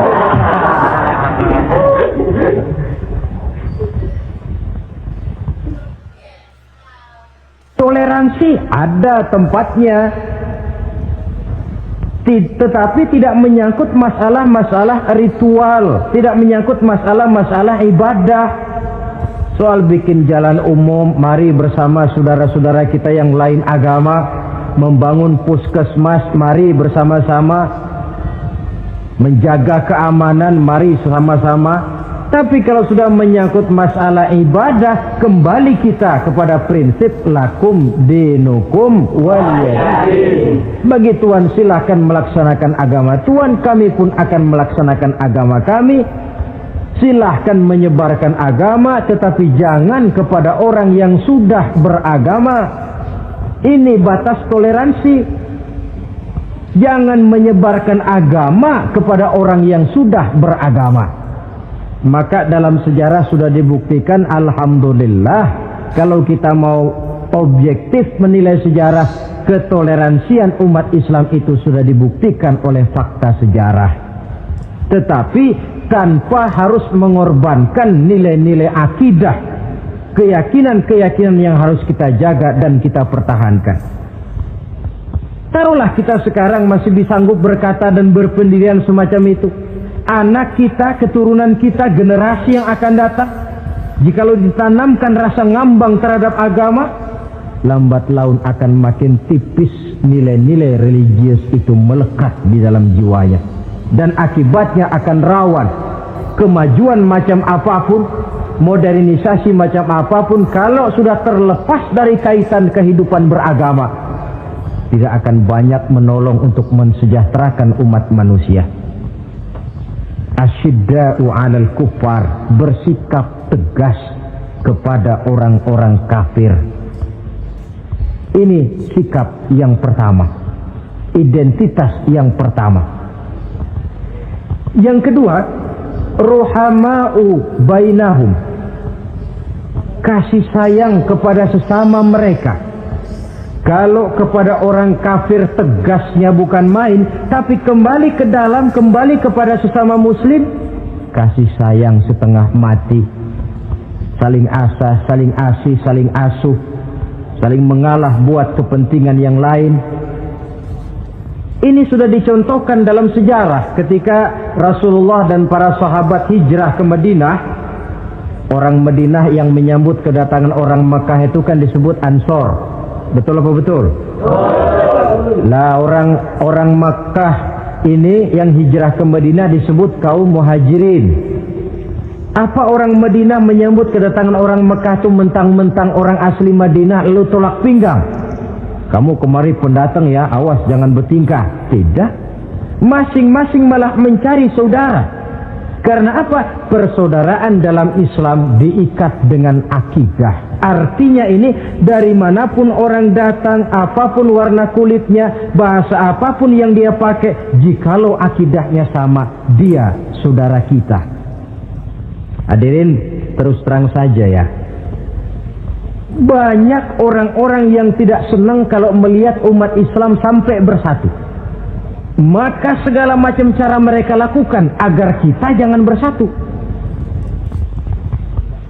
Toleransi ada tempatnya, tetapi tidak menyangkut masalah-masalah ritual, tidak menyangkut masalah-masalah ibadah. Soal bikin jalan umum, mari bersama saudara-saudara kita yang lain agama membangun puskesmas, mari bersama-sama menjaga keamanan, mari sama-sama. Tapi kalau sudah menyangkut masalah ibadah, kembali kita kepada prinsip lakum dinukum waliyadin. Bagi Tuhan silahkan melaksanakan agama Tuhan, kami pun akan melaksanakan agama kami. Silahkan menyebarkan agama, tetapi jangan kepada orang yang sudah beragama. Ini batas toleransi. Jangan menyebarkan agama kepada orang yang sudah beragama. Maka dalam sejarah sudah dibuktikan, alhamdulillah, kalau kita mau objektif menilai sejarah, ketoleransian umat Islam itu sudah dibuktikan oleh fakta sejarah. Tetapi tanpa harus mengorbankan nilai-nilai akidah, keyakinan-keyakinan yang harus kita jaga dan kita pertahankan. Taruhlah kita sekarang masih disanggup berkata dan berpendirian semacam itu. Anak kita, keturunan kita, generasi yang akan datang, jikalau ditanamkan rasa ngambang terhadap agama, lambat laun akan makin tipis nilai-nilai religius itu melekat di dalam jiwanya. Dan akibatnya akan rawan kemajuan macam apapun, modernisasi macam apapun, kalau sudah terlepas dari kaitan kehidupan beragama, tidak akan banyak menolong untuk mensejahterakan umat manusia. Asyidda'u 'alal kuffar, bersikap tegas kepada orang-orang kafir. Ini sikap yang pertama, identitas yang pertama. Yang kedua, ruhama'u bainahum, kasih sayang kepada sesama mereka. Kalau kepada orang kafir tegasnya bukan main, tapi kembali ke dalam, kembali kepada sesama muslim, kasih sayang setengah mati. Saling asah, saling asih, saling asuh, saling mengalah buat kepentingan yang lain. Ini sudah dicontohkan dalam sejarah ketika Rasulullah dan para sahabat hijrah ke Madinah. Orang Madinah yang menyambut kedatangan orang Mekah itu kan disebut Ansor. Betul apa betul? Lah orang Makkah ini yang hijrah ke Madinah disebut kaum Muhajirin. Apa orang Madinah menyambut kedatangan orang Makkah itu mentang-mentang orang asli Madinah lalu tolak pinggang? Kamu kemari pendatang ya, awas jangan bertingkah. Tidak. Masing-masing malah mencari saudara. Karena apa? Persaudaraan dalam Islam diikat dengan akidah. Artinya ini, dari manapun orang datang, apapun warna kulitnya, bahasa apapun yang dia pakai, jikalau akidahnya sama, dia saudara kita. Hadirin, terus terang saja ya, banyak orang-orang yang tidak senang kalau melihat umat Islam sampai bersatu. Maka segala macam cara mereka lakukan agar kita jangan bersatu.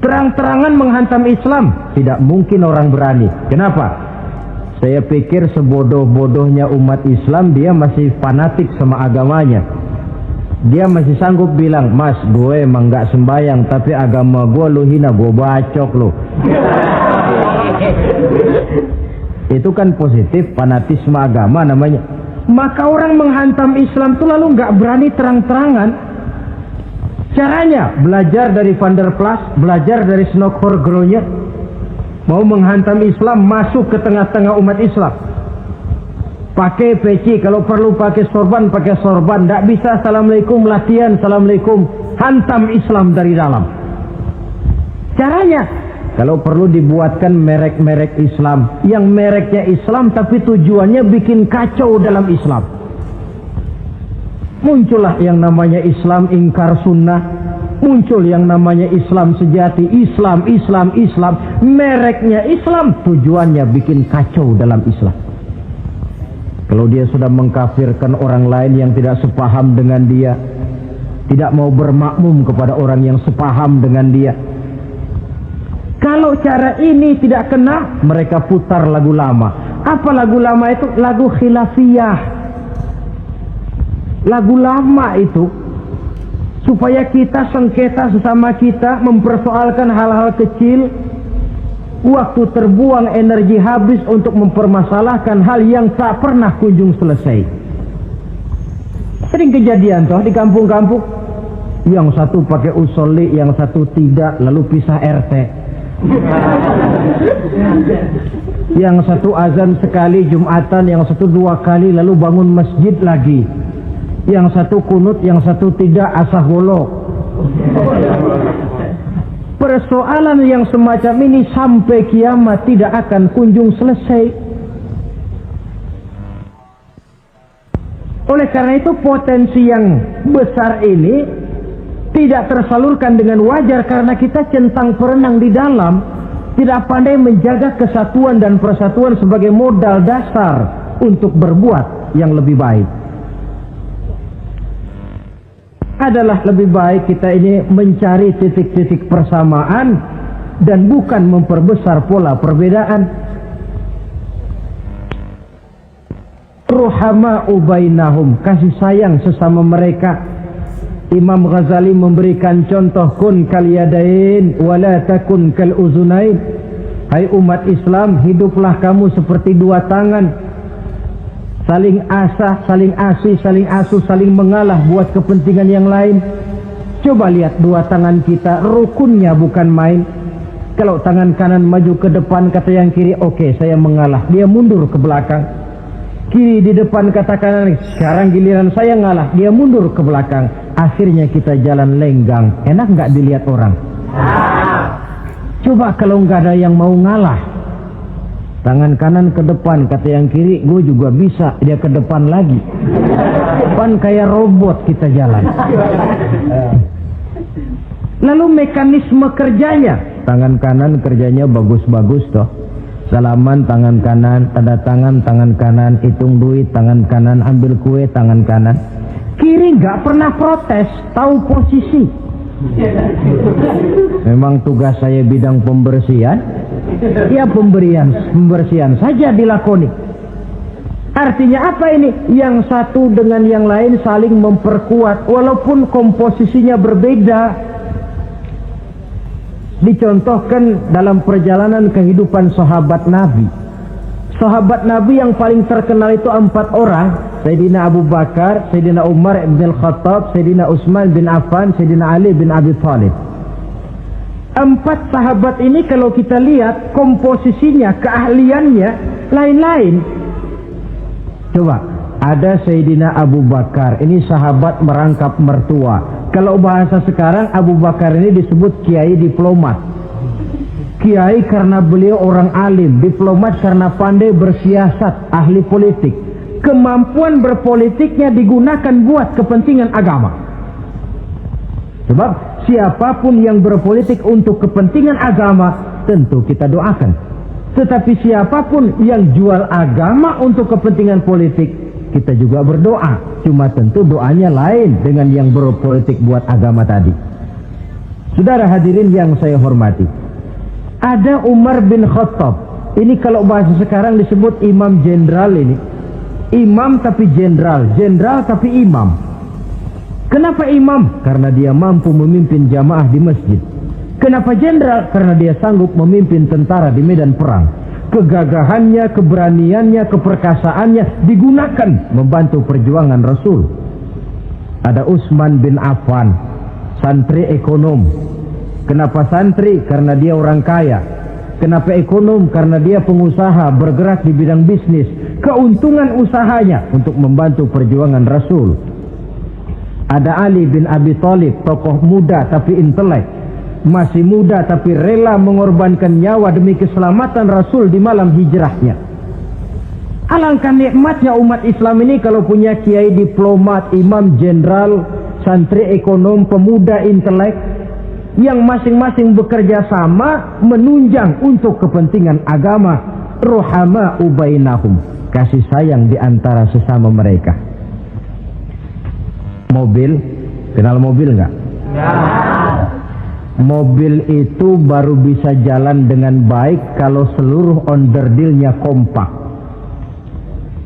Terang-terangan menghantam Islam, tidak mungkin orang berani. Kenapa? Saya pikir sebodoh-bodohnya umat Islam, dia masih fanatik sama agamanya. Dia masih sanggup bilang, "Mas, gue emang gak sembayang, tapi agama gue lu hina, gue bacok lu." Itu kan positif, fanatisme agama namanya. Maka orang menghantam Islam itu lalu gak berani terang-terangan. Caranya belajar dari Van der Plas, belajar dari Snokor-Gronya. Mau menghantam Islam, masuk ke tengah-tengah umat Islam. Pakai peci, kalau perlu pakai sorban, pakai sorban. Tidak bisa assalamualaikum, latihan assalamualaikum. Hantam Islam dari dalam. Caranya, kalau perlu dibuatkan merek-merek Islam. Yang mereknya Islam tapi tujuannya bikin kacau dalam Islam. Muncullah yang namanya Islam ingkar sunnah. Muncul yang namanya Islam sejati. Islam. Mereknya Islam, tujuannya bikin kacau dalam Islam. Kalau dia sudah mengkafirkan orang lain yang tidak sepaham dengan dia, tidak mau bermakmum kepada orang yang sepaham dengan dia. Kalau cara ini tidak kena, mereka putar lagu lama. Apa lagu lama itu? Lagu khilafiyah. Lagu lama itu supaya kita sengketa sesama kita, mempersoalkan hal-hal kecil. Waktu terbuang, energi habis untuk mempermasalahkan hal yang tak pernah kunjung selesai. Sering kejadian toh di kampung-kampung. Yang satu pakai usolli, yang satu tidak, lalu pisah RT. Yang satu azan sekali Jumatan, yang satu 2 kali, lalu bangun masjid lagi. Yang satu kunut, yang satu tidak, asah golok. Persoalan yang semacam ini sampai kiamat tidak akan kunjung selesai. Oleh karena itu potensi yang besar ini tidak tersalurkan dengan wajar karena kita centang perenang di dalam, tidak pandai menjaga kesatuan dan persatuan sebagai modal dasar untuk berbuat yang lebih baik. Adalah lebih baik kita ini mencari titik-titik persamaan dan bukan memperbesar pola perbedaan. Ruhama'u bainahum, kasih sayang sesama mereka. Imam Ghazali memberikan contoh, kun kal yadain wala takun kal uzunain. Hai umat Islam, hiduplah kamu seperti dua tangan, saling asah, saling asih, saling asuh, saling mengalah buat kepentingan yang lain. Coba lihat dua tangan kita, rukunnya bukan main. Kalau tangan kanan maju ke depan, kata yang kiri, oke, saya mengalah, dia mundur ke belakang. Kiri di depan, kata kanan, sekarang giliran saya ngalah, dia mundur ke belakang. Akhirnya kita jalan lenggang. Enak nggak dilihat orang? Coba kalau nggak ada yang mau ngalah, tangan kanan ke depan, kata yang kiri, gue juga bisa, dia ke depan lagi. Depan kayak robot kita jalan. Lalu mekanisme kerjanya, tangan kanan kerjanya bagus-bagus toh. Salaman tangan kanan, tanda tangan tangan kanan, hitung duit tangan kanan, ambil kue tangan kanan. Kiri nggak pernah protes, tahu posisi. Memang tugas saya bidang pembersihan, ya pembersihan saja dilakoni. Artinya apa ini? Yang satu dengan yang lain saling memperkuat walaupun komposisinya berbeda. Dicontohkan dalam perjalanan kehidupan sahabat Nabi. Sahabat Nabi yang paling terkenal itu 4 orang. Sayyidina Abu Bakar, Sayyidina Umar bin Al-Khattab, Sayyidina Utsman bin Affan, Sayyidina Ali bin Abi Thalib. 4 sahabat ini kalau kita lihat komposisinya, keahliannya lain-lain. Coba, ada Sayyidina Abu Bakar, ini sahabat merangkap mertua. Kalau bahasa sekarang, Abu Bakar ini disebut kiai diplomat. Kiai karena beliau orang alim, diplomat karena pandai bersiasat, ahli politik. Kemampuan berpolitiknya digunakan buat kepentingan agama. Sebab siapapun yang berpolitik untuk kepentingan agama, tentu kita doakan. Tetapi siapapun yang jual agama untuk kepentingan politik, kita juga berdoa. Cuma tentu doanya lain dengan yang berpolitik buat agama tadi. Saudara hadirin yang saya hormati, ada Umar bin Khattab. Ini kalau bahasa sekarang disebut imam jenderal ini. Imam tapi jenderal, jenderal tapi imam. Kenapa imam? Karena dia mampu memimpin jamaah di masjid. Kenapa jenderal? Karena dia sanggup memimpin tentara di medan perang. Kegagahannya, keberaniannya, keperkasaannya digunakan membantu perjuangan Rasul. Ada Utsman bin Affan, santri ekonom. Kenapa santri? Karena dia orang kaya. Kenapa ekonom? Karena dia pengusaha bergerak di bidang bisnis. Keuntungan usahanya untuk membantu perjuangan Rasul. Ada Ali bin Abi Thalib, tokoh muda tapi intelek. Masih muda tapi rela mengorbankan nyawa demi keselamatan Rasul di malam hijrahnya. Alangkah nikmatnya umat Islam ini kalau punya kiai diplomat, imam jenderal, santri ekonom, pemuda intelek yang masing-masing bekerja sama menunjang untuk kepentingan agama. Ruhama'u bainahum, kasih sayang di antara sesama mereka. Mobil, kenal mobil nggak? Ya. Mobil itu baru bisa jalan dengan baik kalau seluruh onderdilnya kompak.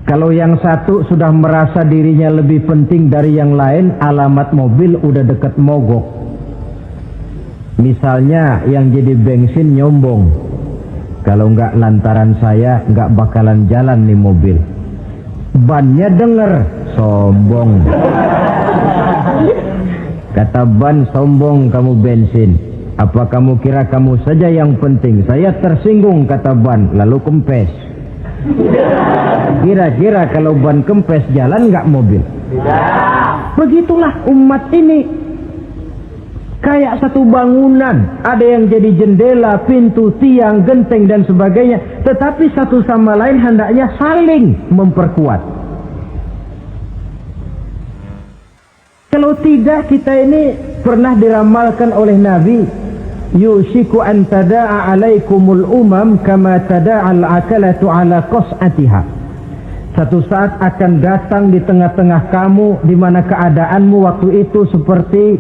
Kalau yang satu sudah merasa dirinya lebih penting dari yang lain, alamat mobil udah deket mogok. Misalnya yang jadi bensin nyombong, kalau nggak lantaran saya nggak bakalan jalan nih mobil. Bannya denger, sombong. Kata ban, sombong kamu bensin. Apa kamu kira kamu saja yang penting? Saya tersinggung, kata ban, lalu kempes. Kira-kira kalau ban kempes jalan nggak mobil? Begitulah umat ini. Kayak satu bangunan, ada yang jadi jendela, pintu, tiang, genteng dan sebagainya. Tetapi satu sama lain hendaknya saling memperkuat. Kalau tidak, kita ini pernah diramalkan oleh Nabi, yushiku an tada'a alaikumul umam kama tada'al akalatu ala qas'atiha. Satu saat akan datang di tengah-tengah kamu di mana keadaanmu waktu itu seperti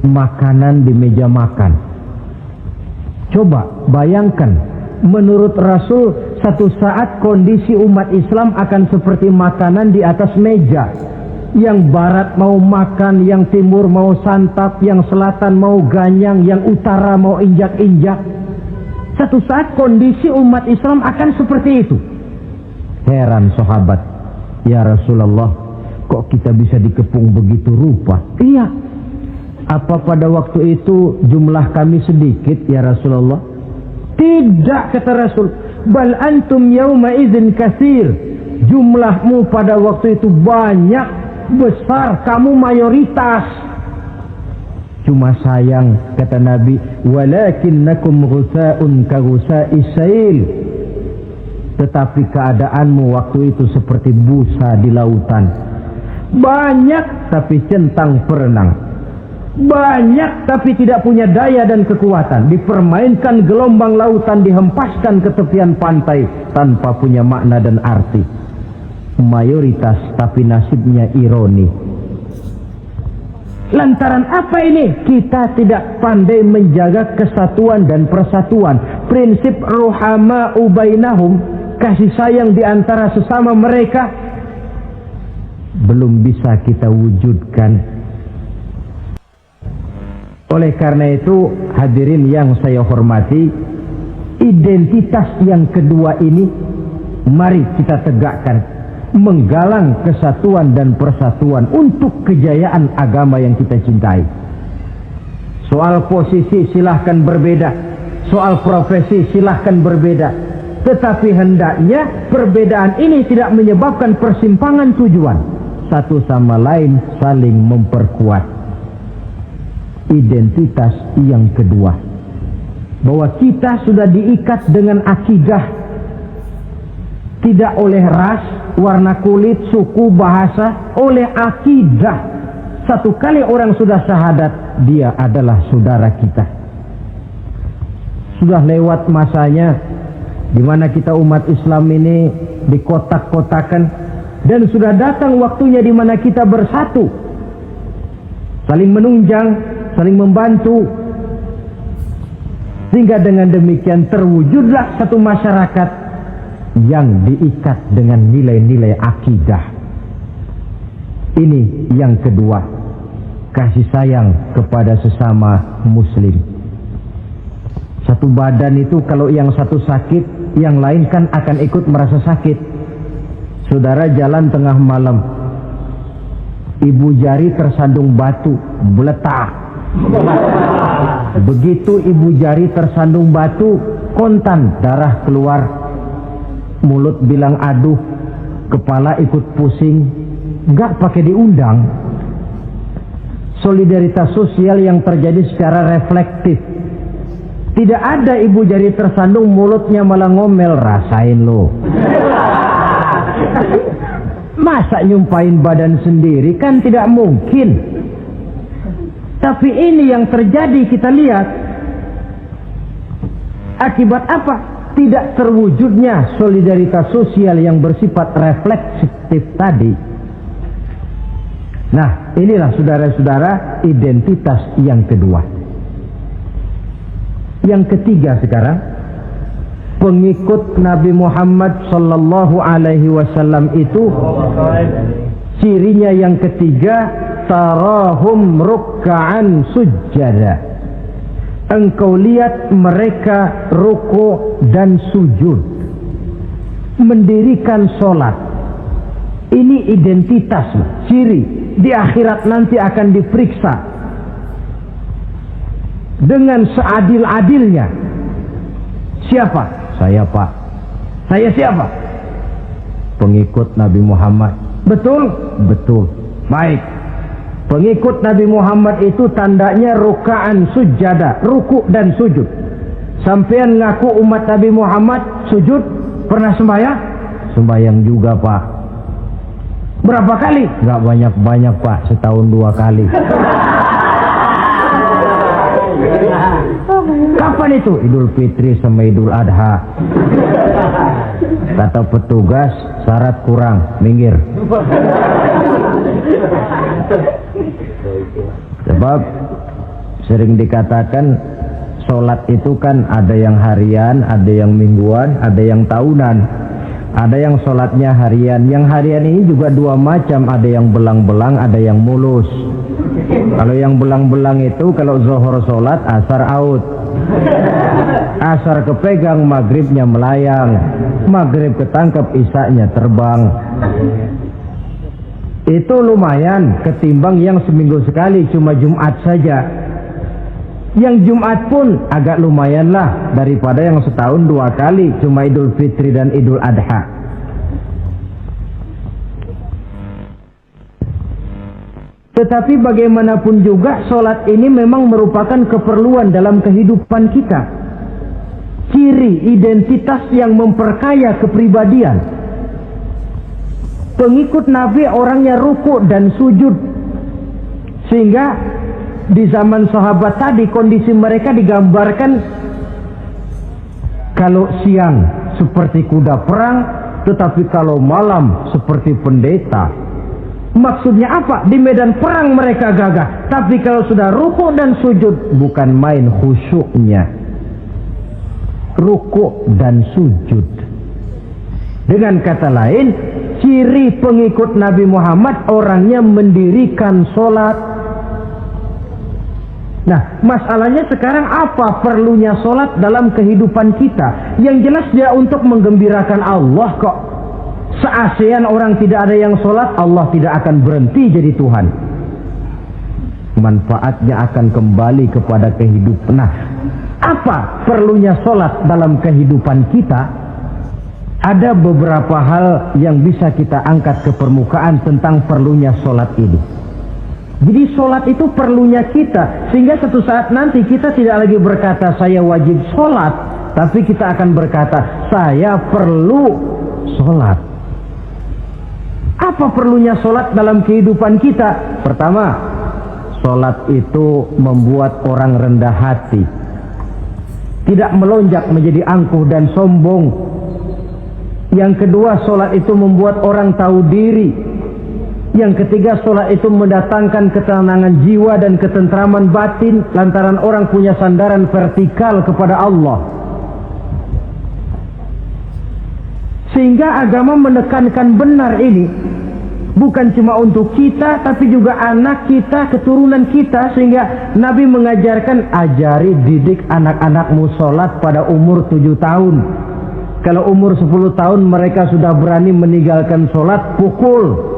makanan di meja makan. Coba bayangkan, menurut Rasul satu saat kondisi umat Islam akan seperti makanan di atas meja. Yang barat mau makan, yang timur mau santap, yang selatan mau ganyang, yang utara mau injak-injak. Satu saat kondisi umat Islam akan seperti itu. Heran sahabat, ya Rasulullah, kok kita bisa dikepung begitu rupa? Iya. Apa pada waktu itu jumlah kami sedikit ya Rasulullah? Tidak, kata Rasul. Bal antum yauma idzin katsir. Jumlahmu pada waktu itu banyak, besar, kamu mayoritas. Cuma sayang, kata Nabi, walakinnakum ghusaa'un ka ghusaa'is sail. Tetapi keadaanmu waktu itu seperti busa di lautan. Banyak tapi centang perenang. Banyak tapi tidak punya daya dan kekuatan. Dipermainkan gelombang lautan, dihempaskan ke tepian pantai tanpa punya makna dan arti. Mayoritas tapi nasibnya ironi. Lantaran apa ini? Kita tidak pandai menjaga kesatuan dan persatuan. Prinsip ruhama'u bainahum, kasih sayang di antara sesama mereka, belum bisa kita wujudkan. Oleh karena itu, hadirin yang saya hormati, identitas yang kedua ini mari kita tegakkan, menggalang kesatuan dan persatuan untuk kejayaan agama yang kita cintai. Soal posisi silahkan berbeda, soal profesi silahkan berbeda, tetapi hendaknya perbedaan ini tidak menyebabkan persimpangan tujuan. Satu sama lain saling memperkuat. Identitas yang kedua, bahwa kita sudah diikat dengan akidah, tidak oleh ras, warna kulit, suku, bahasa, oleh akidah. Satu kali orang sudah syahadat, dia adalah saudara kita. Sudah lewat masanya di mana kita umat Islam ini dikotak-kotakan, dan sudah datang waktunya di mana kita bersatu, saling menunjang, saling membantu, sehingga dengan demikian terwujudlah satu masyarakat yang diikat dengan nilai-nilai akidah. Ini yang kedua, kasih sayang kepada sesama muslim. Satu badan itu kalau yang satu sakit, yang lain kan akan ikut merasa sakit. Saudara jalan tengah malam, ibu jari tersandung batu, meletak. Begitu ibu jari tersandung batu, kontan, darah keluar, mulut bilang aduh, kepala ikut pusing, nggak pakai diundang. Solidaritas sosial yang terjadi secara reflektif. Tidak ada ibu jari tersandung mulutnya malah ngomel, rasain lo. Masa nyumpain badan sendiri, kan tidak mungkin. Tapi ini yang terjadi, kita lihat. Akibat apa? Tidak terwujudnya solidaritas sosial yang bersifat refleksif tadi. Nah, inilah saudara-saudara identitas yang kedua. Yang ketiga sekarang, pengikut Nabi Muhammad sallallahu alaihi wasallam itu cirinya yang ketiga, tarahum rukka'an sujjada. Engkau lihat mereka ruku dan sujud, mendirikan sholat. Ini identitas, ciri. Di akhirat nanti akan diperiksa dengan seadil-adilnya. Siapa? Saya, Pak. Saya siapa? Pengikut Nabi Muhammad. Betul? Betul. Baik. Pengikut Nabi Muhammad itu tandanya ruka'an sujada, ruku dan sujud. Sampean ngaku umat Nabi Muhammad, sujud, pernah sembahyang? Sembahyang juga, Pak. Berapa kali? Nggak banyak-banyak Pak, setahun 2 kali. Kapan itu? Idul Fitri sama Idul Adha. Kata petugas, syarat kurang, minggir. Sebab sering dikatakan sholat itu kan ada yang harian, ada yang mingguan, ada yang tahunan. Ada yang sholatnya harian. Yang harian ini juga 2 macam, ada yang belang-belang, ada yang mulus. Kalau yang belang-belang itu kalau zuhur sholat, asar out. Asar kepegang, maghribnya melayang. Maghrib ketangkep, isaknya terbang. Itu lumayan ketimbang yang seminggu sekali cuma Jumat saja. Yang Jumat pun agak lumayan lah daripada yang setahun 2 kali cuma Idul Fitri dan Idul Adha. Tetapi bagaimanapun juga sholat ini memang merupakan keperluan dalam kehidupan kita. Ciri identitas yang memperkaya kepribadian. Pengikut Nabi orangnya ruku dan sujud. Sehingga di zaman sahabat tadi kondisi mereka digambarkan kalau siang seperti kuda perang, tetapi kalau malam seperti pendeta. Maksudnya apa? Di medan perang mereka gagah, tapi kalau sudah ruku dan sujud bukan main khusyuknya. Ruku dan sujud. Dengan kata lain, ciri pengikut Nabi Muhammad orangnya mendirikan sholat. Nah, masalahnya sekarang apa perlunya sholat dalam kehidupan kita? Yang jelas dia untuk menggembirakan Allah kok. Se-ASEAN orang tidak ada yang sholat, Allah tidak akan berhenti jadi Tuhan. Manfaatnya akan kembali kepada kehidupan. Nah, apa perlunya sholat dalam kehidupan kita? Ada beberapa hal yang bisa kita angkat ke permukaan tentang perlunya sholat ini. Jadi sholat itu perlunya kita, sehingga suatu saat nanti kita tidak lagi berkata saya wajib sholat, tapi kita akan berkata saya perlu sholat. Apa perlunya sholat dalam kehidupan kita? Pertama, sholat itu membuat orang rendah hati, tidak melonjak menjadi angkuh dan sombong. Yang kedua, sholat itu membuat orang tahu diri. Yang ketiga, sholat itu mendatangkan ketenangan jiwa dan ketentraman batin lantaran orang punya sandaran vertikal kepada Allah. Sehingga agama menekankan benar ini, bukan cuma untuk kita tapi juga anak kita, keturunan kita. Sehingga Nabi mengajarkan, ajari didik anak-anakmu sholat pada umur 7 tahun. Kalau umur 10 tahun mereka sudah berani meninggalkan sholat, pukul.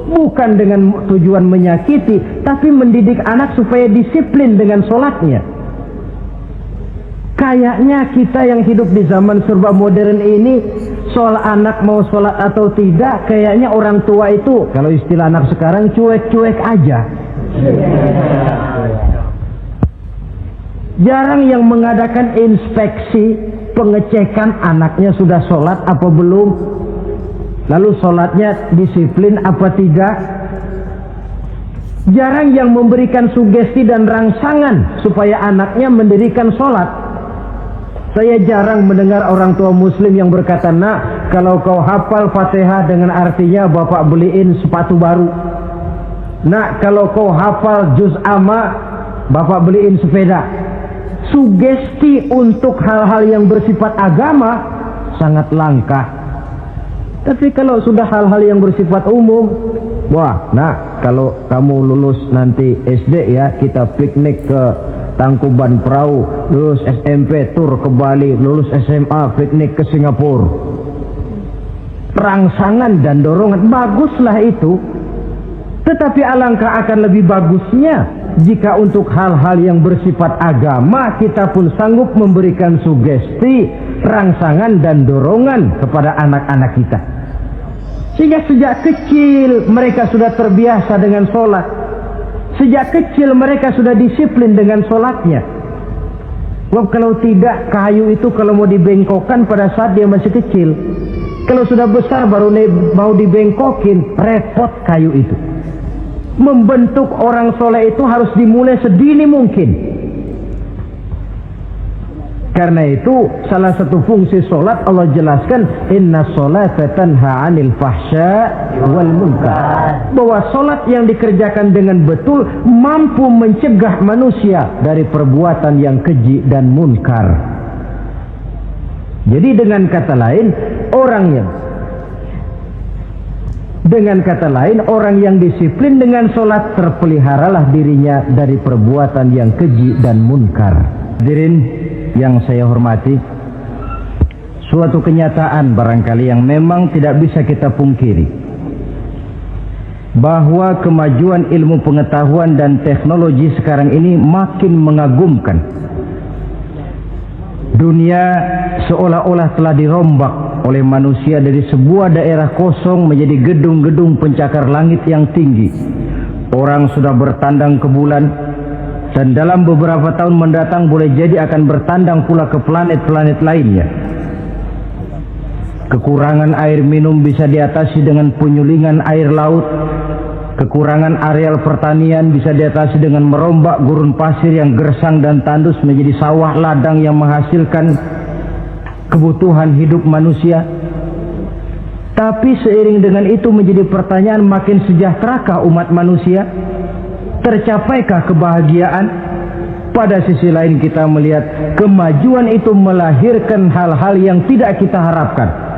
Bukan dengan tujuan menyakiti, tapi mendidik anak supaya disiplin dengan sholatnya. Kayaknya kita yang hidup di zaman serba modern ini, soal anak mau sholat atau tidak, kayaknya orang tua itu, kalau istilah anak sekarang, cuek-cuek aja. Jarang yang mengadakan inspeksi, pengecekan anaknya sudah sholat apa belum, lalu sholatnya disiplin apa tidak. Jarang yang memberikan sugesti dan rangsangan supaya anaknya mendirikan sholat. Saya jarang mendengar orang tua muslim yang berkata, nak, kalau kau hafal Fatihah dengan artinya bapak beliin sepatu baru. Nak, kalau kau hafal juz amma, bapak beliin sepeda. Sugesti untuk hal-hal yang bersifat agama sangat langka. Tapi kalau sudah hal-hal yang bersifat umum, wah, nah, kalau kamu lulus nanti SD ya, kita piknik ke Tangkuban Perahu, lulus SMP tur ke Bali, lulus SMA piknik ke Singapura. Rangsangan dan dorongan, baguslah itu. Tetapi alangkah akan lebih bagusnya jika untuk hal-hal yang bersifat agama kita pun sanggup memberikan sugesti, rangsangan dan dorongan kepada anak-anak kita. Sehingga sejak kecil mereka sudah terbiasa dengan sholat. Sejak kecil mereka sudah disiplin dengan sholatnya. Sebab kalau tidak, kayu itu kalau mau dibengkokkan pada saat dia masih kecil, Kalau sudah besar baru mau dibengkokin, repot kayu itu. Membentuk orang soleh itu harus dimulai sedini mungkin. Karena itu salah satu fungsi solat Allah jelaskan, inna sholata tanha 'anil fahsya wal munkar. Bahwa solat yang dikerjakan dengan betul mampu mencegah manusia dari perbuatan yang keji dan munkar. Jadi dengan kata lain orang yang disiplin dengan solat, terpeliharalah dirinya dari perbuatan yang keji dan munkar. Hadirin yang saya hormati, suatu kenyataan barangkali yang memang tidak bisa kita pungkiri, bahwa kemajuan ilmu pengetahuan dan teknologi sekarang ini makin mengagumkan. Dunia seolah-olah telah dirombak oleh manusia dari sebuah daerah kosong menjadi gedung-gedung pencakar langit yang tinggi. Orang sudah bertandang ke bulan, dan dalam beberapa tahun mendatang boleh jadi akan bertandang pula ke planet-planet lainnya. Kekurangan air minum bisa diatasi dengan penyulingan air laut. Kekurangan areal pertanian bisa diatasi dengan merombak gurun pasir yang gersang dan tandus menjadi sawah ladang yang menghasilkan kebutuhan hidup manusia. Tapi seiring dengan itu menjadi pertanyaan, makin sejahterakah umat manusia? Tercapaikah kebahagiaan? Pada sisi lain kita melihat kemajuan itu melahirkan hal-hal yang tidak kita harapkan.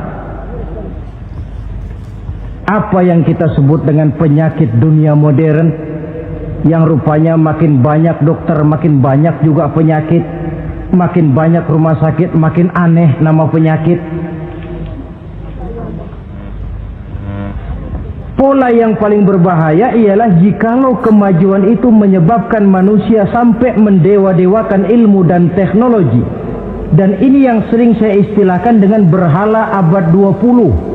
Apa yang kita sebut dengan penyakit dunia modern, yang rupanya makin banyak dokter, makin banyak juga penyakit, makin banyak rumah sakit, makin aneh nama penyakit. Pola yang paling berbahaya ialah jikalau kemajuan itu menyebabkan manusia sampai mendewa-dewakan ilmu dan teknologi. Dan ini yang sering saya istilahkan dengan berhala abad 20.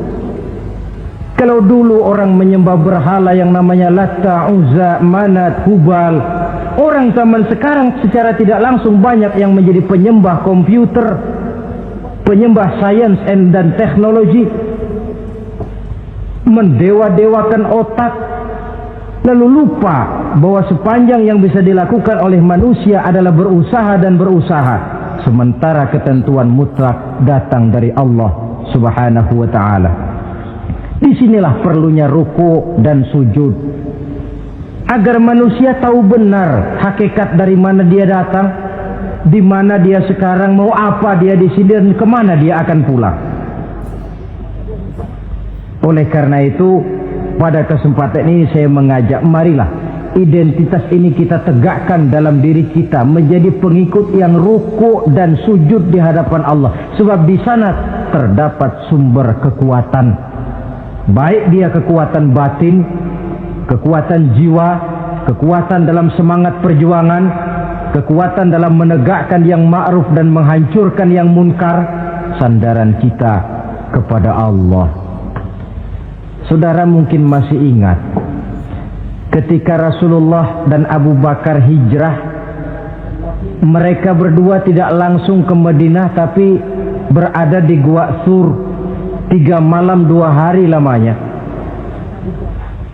Kalau dulu orang menyembah berhala yang namanya Latta, Uzza, Manat, Hubal, orang zaman sekarang secara tidak langsung banyak yang menjadi penyembah komputer, penyembah sains dan teknologi, mendewa-dewakan otak, lalu lupa bahwa sepanjang yang bisa dilakukan oleh manusia adalah berusaha dan berusaha, sementara ketentuan mutlak datang dari Allah Subhanahu wa ta'ala. Disinilah perlunya ruku dan sujud, agar manusia tahu benar hakikat dari mana dia datang, di mana dia sekarang, mau apa dia di sini, dan kemana dia akan pulang. Oleh karena itu, pada kesempatan ini saya mengajak, marilah identitas ini kita tegakkan dalam diri kita, menjadi pengikut yang ruku dan sujud di hadapan Allah. Sebab di sana terdapat sumber kekuatan, baik dia kekuatan batin, kekuatan jiwa, kekuatan dalam semangat perjuangan, kekuatan dalam menegakkan yang ma'ruf dan menghancurkan yang munkar. Sandaran kita kepada Allah. Saudara mungkin masih ingat ketika Rasulullah dan Abu Bakar hijrah, mereka berdua tidak langsung ke Madinah tapi berada di Gua Sur. 3 malam 2 hari lamanya.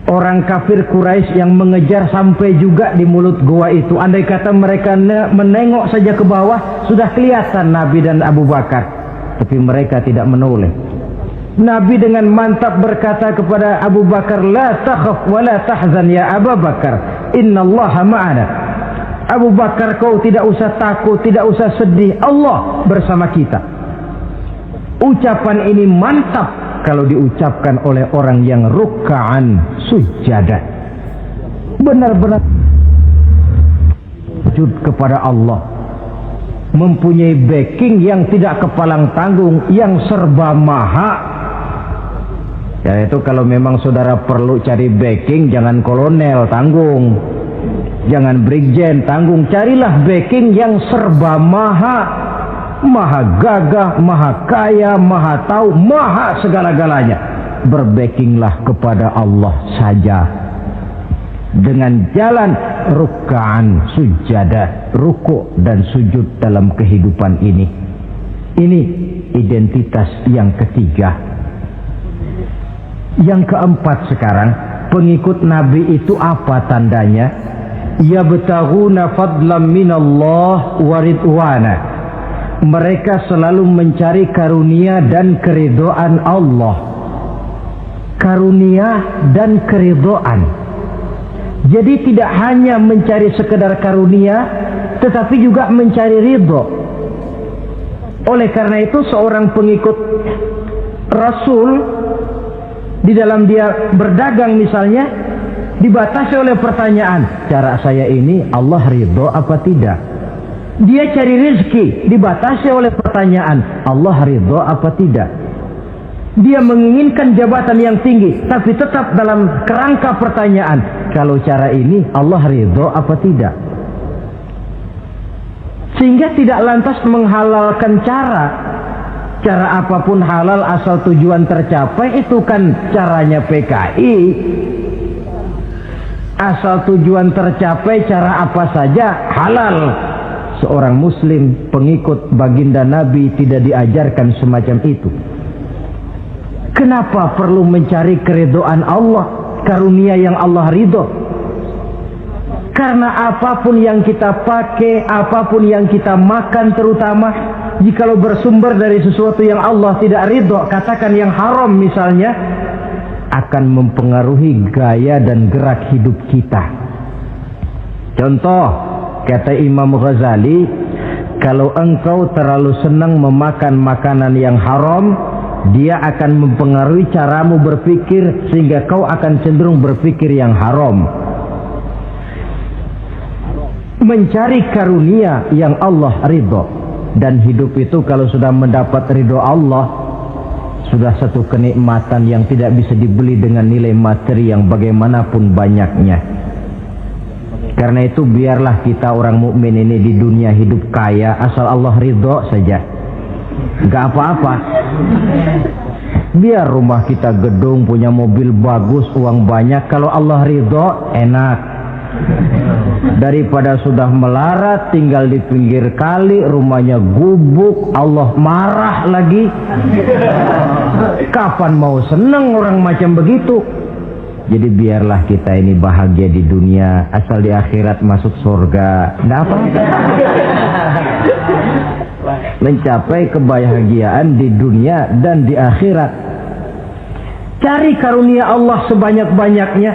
Orang kafir Quraisy yang mengejar sampai juga di mulut gua itu. Andai kata mereka menengok saja ke bawah, sudah kelihatan Nabi dan Abu Bakar, tapi mereka tidak menoleh. Nabi dengan mantap berkata kepada Abu Bakar, la takhaf wa la tahzan ya Abu Bakar, innallaha ma'ana. Abu Bakar, kau tidak usah takut, tidak usah sedih, Allah bersama kita. Ucapan ini mantap kalau diucapkan oleh orang yang ruk'an sujada, benar-benar sujud kepada Allah, mempunyai backing yang tidak kepalang tanggung, yang serba maha. Ya, itu kalau memang saudara perlu cari backing, jangan kolonel tanggung, jangan brigjen tanggung, carilah backing yang serba maha. Maha gagah, maha kaya, maha tahu, maha segala-galanya. Berbackinglah kepada Allah saja dengan jalan ruk'an sujada, ruku dan sujud dalam kehidupan ini. Ini identitas yang ketiga. Yang keempat sekarang, pengikut Nabi itu apa tandanya? Yabtaghuna fadlan minallah wa ridwana. Mereka selalu mencari karunia dan keridhaan Allah. Karunia dan keridhaan. Jadi tidak hanya mencari sekedar karunia, tetapi juga mencari ridho. Oleh karena itu seorang pengikut Rasul, di dalam dia berdagang misalnya, dibatasi oleh pertanyaan, cara saya ini Allah ridho apa tidak? Dia cari rezeki, dibatasi oleh pertanyaan, Allah ridho apa tidak? Dia menginginkan jabatan yang tinggi, tapi tetap dalam kerangka pertanyaan, kalau cara ini Allah ridho apa tidak? Sehingga tidak lantas menghalalkan cara apapun halal asal tujuan tercapai, itu kan caranya PKI. Asal tujuan tercapai cara apa saja halal. Seorang muslim pengikut baginda Nabi tidak diajarkan semacam itu. Kenapa perlu mencari keridhaan Allah, karunia yang Allah ridho? Karena apapun yang kita pakai, apapun yang kita makan, terutama jikalau bersumber dari sesuatu yang Allah tidak ridho, katakan yang haram misalnya, akan mempengaruhi gaya dan gerak hidup kita. Contoh, kata Imam Ghazali, kalau engkau terlalu senang memakan makanan yang haram, dia akan mempengaruhi caramu berpikir sehingga kau akan cenderung berpikir yang haram. Mencari karunia yang Allah ridho, dan hidup itu kalau sudah mendapat ridho Allah, sudah satu kenikmatan yang tidak bisa dibeli dengan nilai materi yang bagaimanapun banyaknya. Karena itu biarlah kita orang mukmin ini di dunia hidup kaya asal Allah ridho saja, gak apa-apa. Biar rumah kita gedung, punya mobil bagus, uang banyak, kalau Allah ridho enak. Daripada sudah melarat tinggal di pinggir kali, rumahnya gubuk, Allah marah lagi. Kapan mau seneng orang macam begitu? Jadi biarlah kita ini bahagia di dunia, asal di akhirat masuk surga, nggak apa-apa. Mencapai kebahagiaan di dunia dan di akhirat. Cari karunia Allah sebanyak-banyaknya,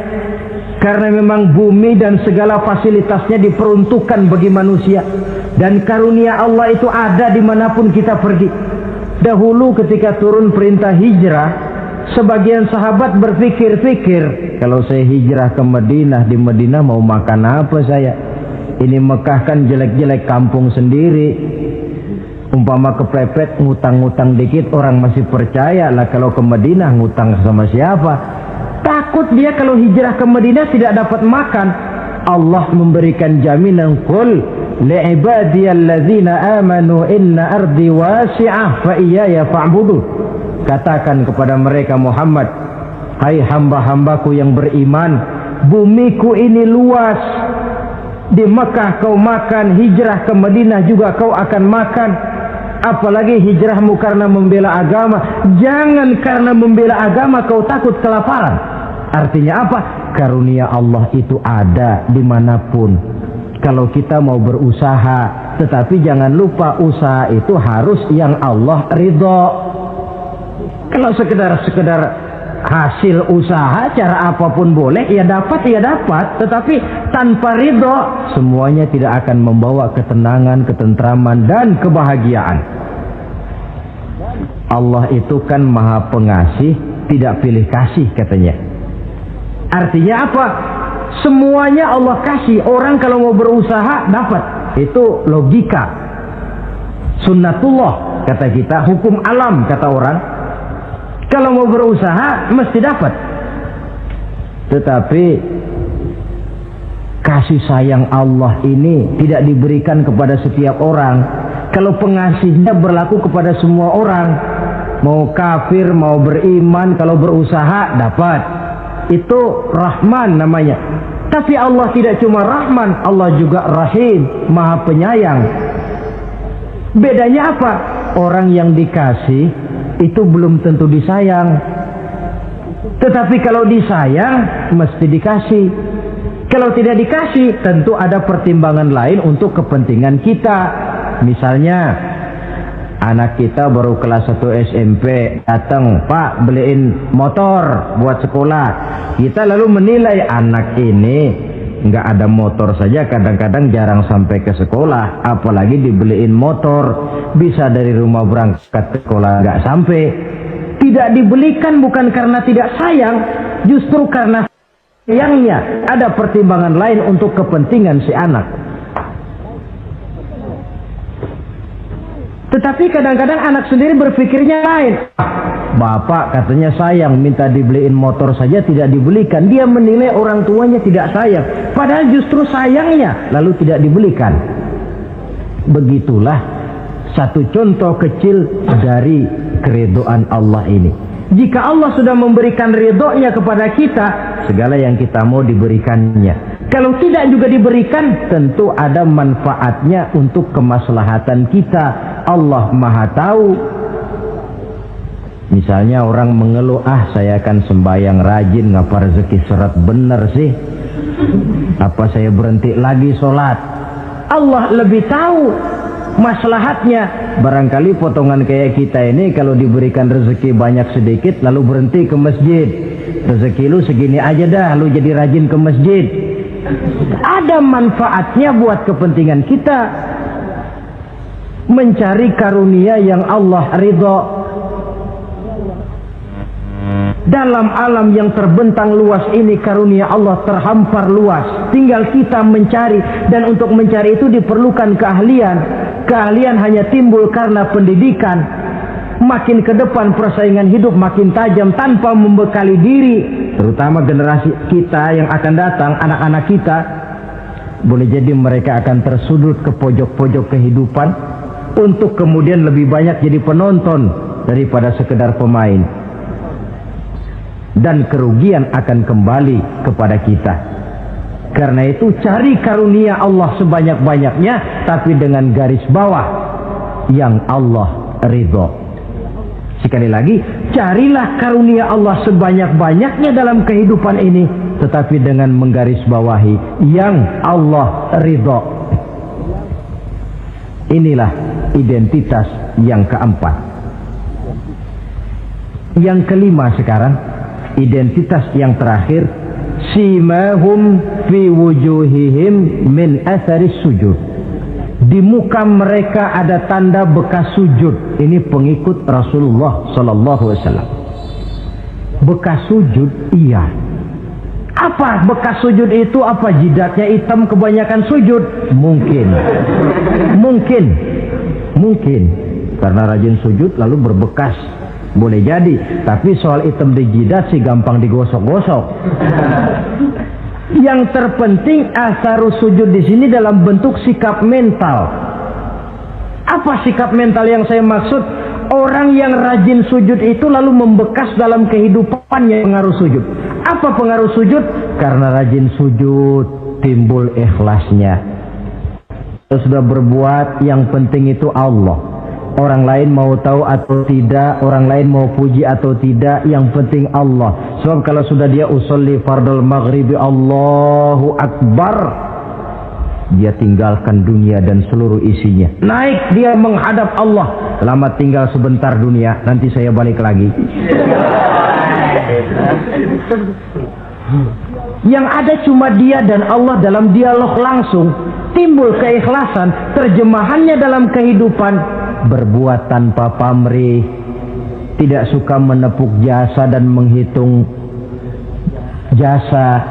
karena memang bumi dan segala fasilitasnya diperuntukkan bagi manusia, dan karunia Allah itu ada dimanapun kita pergi. Dahulu ketika turun perintah hijrah, sebagian sahabat berpikir-pikir, kalau saya hijrah ke Madinah, di Madinah mau makan apa saya? Ini Mekah kan jelek-jelek, kampung sendiri. Umpama kepepet ngutang-ngutang dikit orang masih percaya lah, kalau ke Madinah ngutang sama siapa? Takut dia kalau hijrah ke Madinah tidak dapat makan. Allah memberikan jaminan, qul li'ibadiyalladzina amanu inna ardi wasi'ah fa iyaya fa'budu. Katakan kepada mereka Muhammad, hai hamba-hambaku yang beriman, bumiku ini luas. Di Mekah kau makan, hijrah ke Madinah juga kau akan makan. Apalagi hijrahmu karena membela agama. Jangan karena membela agama kau takut kelaparan. Artinya apa? Karunia Allah itu ada dimanapun. Kalau kita mau berusaha, tetapi jangan lupa usaha itu harus yang Allah ridho. Kalau sekedar hasil usaha cara apapun boleh, ya dapat, tetapi tanpa ridho semuanya tidak akan membawa ketenangan, ketentraman dan kebahagiaan. Allah itu kan maha pengasih, tidak pilih kasih katanya. Artinya apa? Semuanya Allah kasih. Orang kalau mau berusaha dapat, itu logika, sunnatullah kata kita, hukum alam kata orang. Kalau mau berusaha mesti dapat. Tetapi kasih sayang Allah ini tidak diberikan kepada setiap orang. Kalau pengasihnya berlaku kepada semua orang, mau kafir mau beriman, kalau berusaha dapat. Itu Rahman namanya. Tapi Allah tidak cuma Rahman, Allah juga Rahim, maha penyayang. Bedanya apa? Orang yang dikasih itu belum tentu disayang. Tetapi kalau disayang mesti dikasih. Kalau tidak dikasih tentu ada pertimbangan lain untuk kepentingan kita. Misalnya anak kita baru kelas 1 SMP datang, Pak beliin motor buat sekolah. Kita lalu menilai anak ini nggak ada motor saja kadang-kadang jarang sampai ke sekolah, apalagi dibeliin motor, bisa dari rumah berangkat ke sekolah nggak sampai. Tidak dibelikan bukan karena tidak sayang, justru karena sayangnya ada pertimbangan lain untuk kepentingan si anak. Tetapi kadang-kadang anak sendiri berpikirnya lain. Bapak katanya sayang, minta dibeliin motor saja tidak dibelikan. Dia menilai orang tuanya tidak sayang, padahal justru sayangnya lalu tidak dibelikan. Begitulah satu contoh kecil dari keridhaan Allah ini. Jika Allah sudah memberikan ridhonya kepada kita, segala yang kita mau diberikannya. Kalau tidak juga diberikan, tentu ada manfaatnya untuk kemaslahatan kita. Allah Maha tahu. Misalnya orang mengeluh, saya akan sembahyang rajin, ngapa rezeki seret bener sih? Apa saya berhenti lagi sholat? Allah lebih tahu maslahatnya. Barangkali potongan kayak kita ini kalau diberikan rezeki banyak sedikit lalu berhenti ke masjid. Rezeki lu segini aja dah, lu jadi rajin ke masjid. Ada manfaatnya buat kepentingan kita. Mencari karunia yang Allah ridho. Dalam alam yang terbentang luas ini karunia Allah terhampar luas. Tinggal kita mencari, dan untuk mencari itu diperlukan keahlian. Keahlian hanya timbul karena pendidikan. Makin ke depan persaingan hidup makin tajam tanpa membekali diri. Terutama generasi kita yang akan datang, anak-anak kita. Boleh jadi mereka akan tersudut ke pojok-pojok kehidupan untuk kemudian lebih banyak jadi penonton daripada sekedar pemain. Dan kerugian akan kembali kepada kita. Karena itu cari karunia Allah sebanyak-banyaknya, tapi dengan garis bawah yang Allah ridho. Sekali lagi, carilah karunia Allah sebanyak-banyaknya dalam kehidupan ini, tetapi dengan menggarisbawahi yang Allah ridho. Inilah identitas yang keempat. Yang kelima sekarang, identitas yang terakhir, simahum fi wujuhihim min atharis sujud. Di muka mereka ada tanda bekas sujud. Ini pengikut Rasulullah sallallahu alaihi wasallam. Bekas sujud, iya. Apa bekas sujud itu? Apa jidatnya hitam kebanyakan sujud? Mungkin. Karena rajin sujud lalu berbekas. Boleh jadi, tapi soal hitam di jidat sih gampang digosok-gosok. Yang terpenting asarus sujud di sini dalam bentuk sikap mental. Apa sikap mental yang saya maksud? Orang yang rajin sujud itu lalu membekas dalam kehidupannya pengaruh sujud. Apa pengaruh sujud? Karena rajin sujud timbul ikhlasnya. Sudah berbuat, yang penting itu Allah. Orang lain mau tahu atau tidak, orang lain mau puji atau tidak, yang penting Allah. Sebab kalau sudah dia usolli fardul maghribi Allahu Akbar, dia tinggalkan dunia dan seluruh isinya. Naik dia menghadap Allah. Selamat tinggal sebentar dunia, nanti saya balik lagi. Yang ada cuma dia dan Allah dalam dialog langsung. Timbul keikhlasan, terjemahannya dalam kehidupan. Berbuat tanpa pamrih, tidak suka menepuk jasa dan menghitung jasa.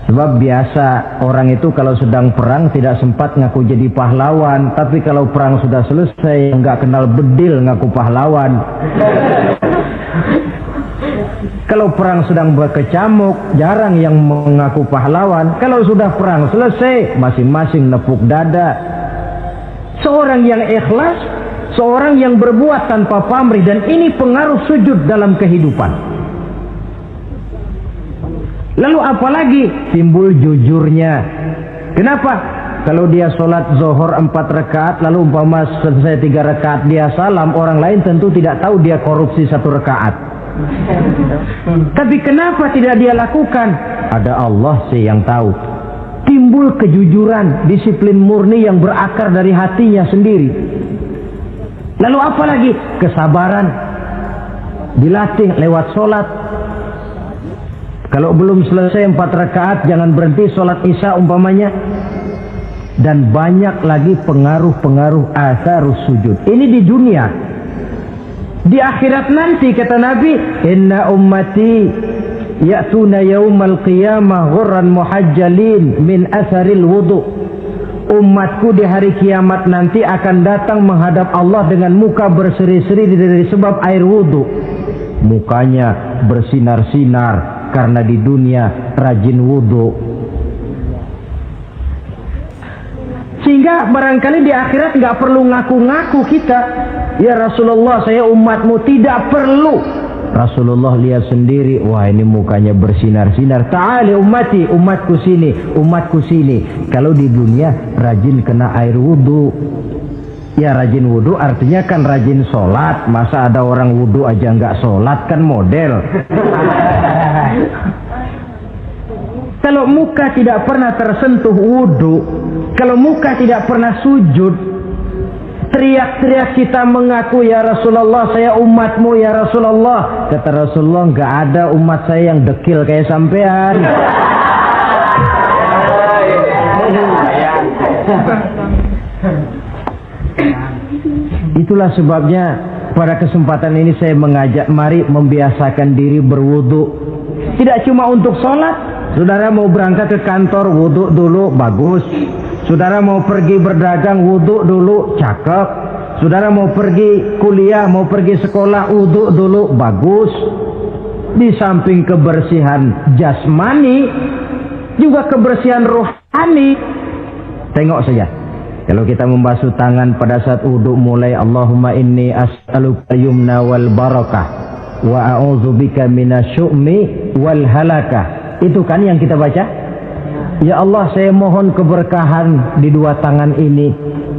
Sebab biasa orang itu kalau sedang perang tidak sempat ngaku jadi pahlawan, tapi kalau perang sudah selesai nggak kenal bedil ngaku pahlawan. Kalau perang sedang berkecamuk, jarang yang mengaku pahlawan. Kalau sudah perang selesai, masing-masing nepuk dada. Seorang yang ikhlas, seorang yang berbuat tanpa pamrih, dan ini pengaruh sujud dalam kehidupan. Lalu apalagi timbul jujurnya. Kenapa? Kalau dia sholat zuhur 4 rakaat, lalu umpama selesai 3 rakaat dia salam, orang lain tentu tidak tahu dia korupsi 1 rakaat. Tapi kenapa tidak dia lakukan? Ada Allah sih yang tahu. Timbul kejujuran, disiplin murni yang berakar dari hatinya sendiri. Lalu apa lagi? Kesabaran. Dilatih lewat sholat. Kalau belum selesai 4 rakaat, jangan berhenti sholat isya umpamanya. Dan banyak lagi pengaruh-pengaruh asarus sujud. Ini di dunia. Di akhirat nanti kata Nabi, inna ummati ya'tuna yaumal qiyamah ghurran muhajjalin min asaril wudu. Umatku di hari kiamat nanti akan datang menghadap Allah dengan muka berseri-seri dari sebab air wudu. Mukanya bersinar-sinar karena di dunia rajin wudu. Sehingga barangkali di akhirat nggak perlu ngaku-ngaku kita. Ya Rasulullah, saya umatmu, tidak perlu. Rasulullah lihat sendiri, wah ini mukanya bersinar-sinar. Ta'ali ummati, umatku sini, umatku sini. Kalau di dunia rajin kena air wudu. Ya rajin wudu artinya kan rajin sholat. Masa ada orang wudu aja nggak sholat, kan model. Kalau muka tidak pernah tersentuh wudu, kalau muka tidak pernah sujud, teriak-teriak kita mengaku ya Rasulullah saya umatmu ya Rasulullah. Kata Rasulullah, nggak ada umat saya yang dekil kayak sampean. Itulah sebabnya pada kesempatan ini saya mengajak mari membiasakan diri berwudu. Tidak cuma untuk sholat. Saudara mau berangkat ke kantor, wudu dulu, bagus. Saudara mau pergi berdagang, wudu dulu, cakep. Saudara mau pergi kuliah, mau pergi sekolah, wudu dulu, bagus. Di samping kebersihan jasmani, juga kebersihan rohani. Tengok saja. Kalau kita membasuh tangan pada saat wudu mulai Allahumma inni as'aluka yumna wal barakah wa a'udzubika minasyu'mi wal halakah. Itu kan yang kita baca. Ya Allah, saya mohon keberkahan di 2 tangan ini,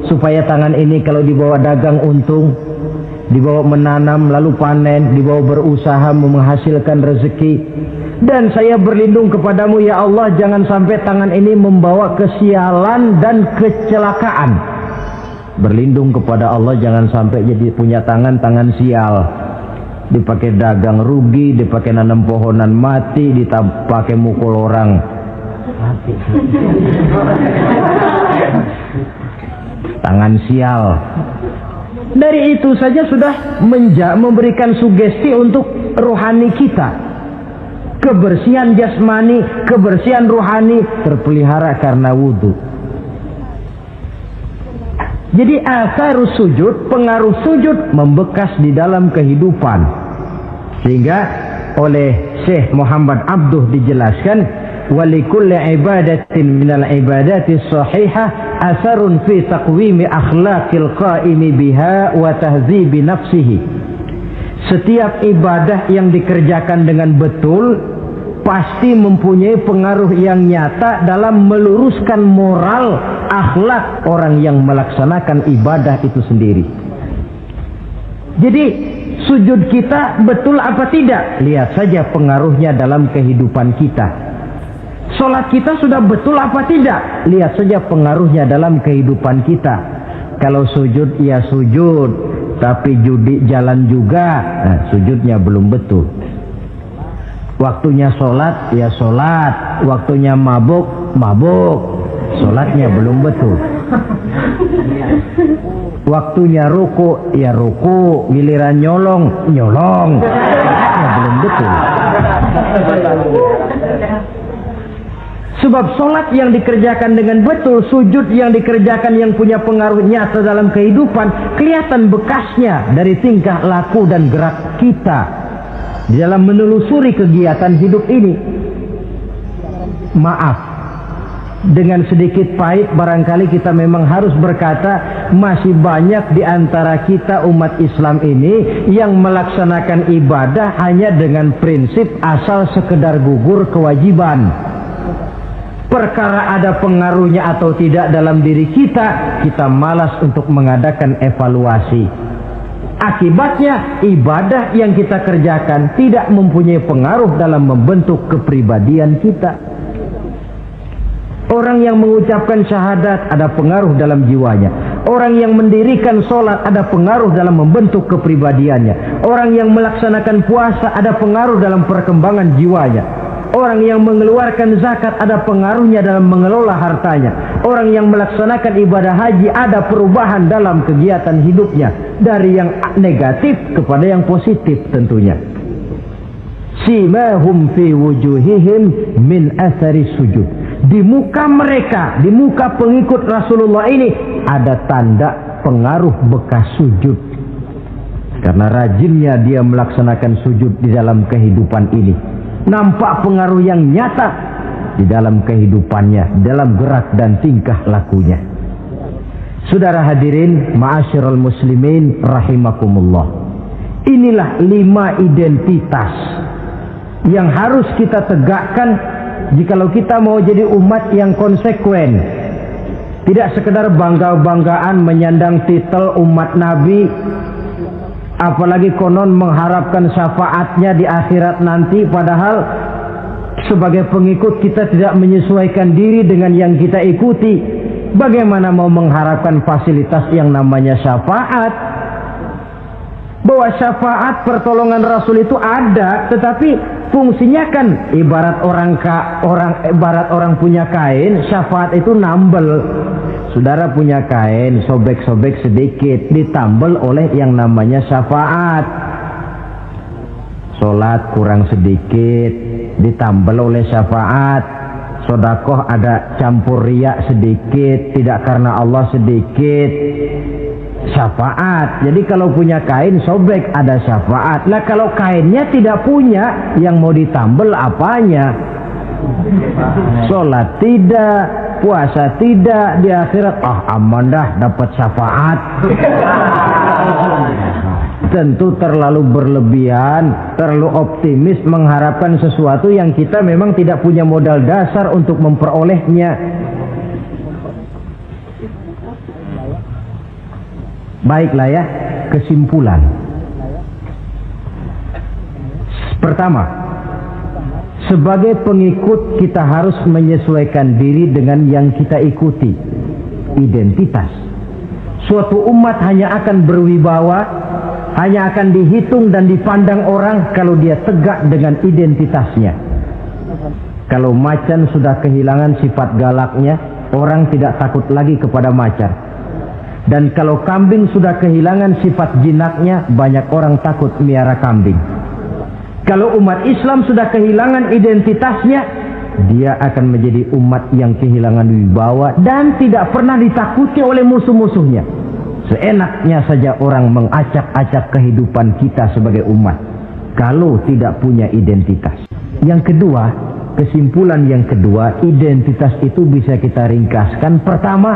supaya tangan ini kalau dibawa dagang untung, dibawa menanam lalu panen, dibawa berusaha menghasilkan rezeki. Dan saya berlindung kepadamu ya Allah, jangan sampai tangan ini membawa kesialan dan kecelakaan. Berlindung kepada Allah jangan sampai jadi punya tangan sial. Dipakai dagang rugi, dipakai nanam pohonan mati, dipakai mukul orang mati. Tangan sial. Dari itu saja sudah memberikan sugesti untuk rohani kita. Kebersihan jasmani, kebersihan rohani terpelihara karena wudu. Jadi asarus sujud, pengaruh sujud membekas di dalam kehidupan. Sehingga oleh Syekh Muhammad Abduh dijelaskan, walikulli ibadatin minal ibadati sahihah asarun fi taqwimi akhlaqil qaimi biha wa tahzibi nafsihi. Setiap ibadah yang dikerjakan dengan betul pasti mempunyai pengaruh yang nyata dalam meluruskan moral akhlak orang yang melaksanakan ibadah itu sendiri. Jadi sujud kita betul apa tidak? Lihat saja pengaruhnya dalam kehidupan kita. Sholat kita sudah betul apa tidak? Lihat saja pengaruhnya dalam kehidupan kita. Kalau sujud ya sujud, tapi judi jalan juga, nah, sujudnya belum betul. Waktunya sholat ya sholat, waktunya mabuk, sholatnya belum betul. Waktunya ruku ya ruku, giliran nyolong, sholatnya belum betul. Sebab sholat yang dikerjakan dengan betul, sujud yang dikerjakan yang punya pengaruh nyata dalam kehidupan, kelihatan bekasnya dari tingkah laku dan gerak kita di dalam menelusuri kegiatan hidup ini. Maaf, dengan sedikit pahit barangkali kita memang harus berkata, masih banyak di antara kita umat Islam ini yang melaksanakan ibadah hanya dengan prinsip asal sekedar gugur kewajiban. Perkara ada pengaruhnya atau tidak dalam diri kita, kita malas untuk mengadakan evaluasi. Akibatnya ibadah yang kita kerjakan tidak mempunyai pengaruh dalam membentuk kepribadian kita. Orang yang mengucapkan syahadat ada pengaruh dalam jiwanya. Orang yang mendirikan sholat ada pengaruh dalam membentuk kepribadiannya. Orang yang melaksanakan puasa ada pengaruh dalam perkembangan jiwanya. Orang yang mengeluarkan zakat ada pengaruhnya dalam mengelola hartanya. Orang yang melaksanakan ibadah haji ada perubahan dalam kegiatan hidupnya. Dari yang negatif kepada yang positif tentunya. Simahum fi wujuhihim min athari sujud. Di muka mereka, di muka pengikut Rasulullah ini ada tanda pengaruh bekas sujud. Karena rajinnya dia melaksanakan sujud di dalam kehidupan ini. Nampak pengaruh yang nyata di dalam kehidupannya, dalam gerak dan tingkah lakunya. Saudara hadirin, ma'asyiral muslimin rahimakumullah. Inilah 5 identitas yang harus kita tegakkan jikalau kita mau jadi umat yang konsekuen. Tidak sekedar bangga-banggaan menyandang titel umat Nabi, apalagi konon mengharapkan syafaatnya di akhirat nanti, padahal sebagai pengikut kita tidak menyesuaikan diri dengan yang kita ikuti. Bagaimana mau mengharapkan fasilitas yang namanya syafaat? Bahwa syafaat pertolongan Rasul itu ada, tetapi fungsinya kan ibarat orang punya kain, syafaat itu nambel. Saudara punya kain, sobek-sobek sedikit, ditambel oleh yang namanya syafaat. Sholat kurang sedikit, ditambel oleh syafaat. Sodakoh ada campur riak sedikit, tidak karena Allah sedikit, syafaat. Jadi kalau punya kain sobek ada syafaat. Lah kalau kainnya tidak punya, yang mau ditambel apanya? Sholat tidak, puasa tidak, di akhirat aman dah dapat syafaat. Tentu terlalu berlebihan, terlalu optimis mengharapkan sesuatu yang kita memang tidak punya modal dasar untuk memperolehnya. Baiklah ya, kesimpulan. Pertama, sebagai pengikut kita harus menyesuaikan diri dengan yang kita ikuti. Identitas. Suatu umat hanya akan berwibawa, hanya akan dihitung dan dipandang orang kalau dia tegak dengan identitasnya. Kalau macan sudah kehilangan sifat galaknya, orang tidak takut lagi kepada macan. Dan kalau kambing sudah kehilangan sifat jinaknya, banyak orang takut miara kambing. Kalau umat Islam sudah kehilangan identitasnya, dia akan menjadi umat yang kehilangan wibawa dan tidak pernah ditakuti oleh musuh-musuhnya. Seenaknya saja orang mengacak-acak kehidupan kita sebagai umat kalau tidak punya identitas. Yang kedua, kesimpulan yang kedua, identitas itu bisa kita ringkaskan. Pertama,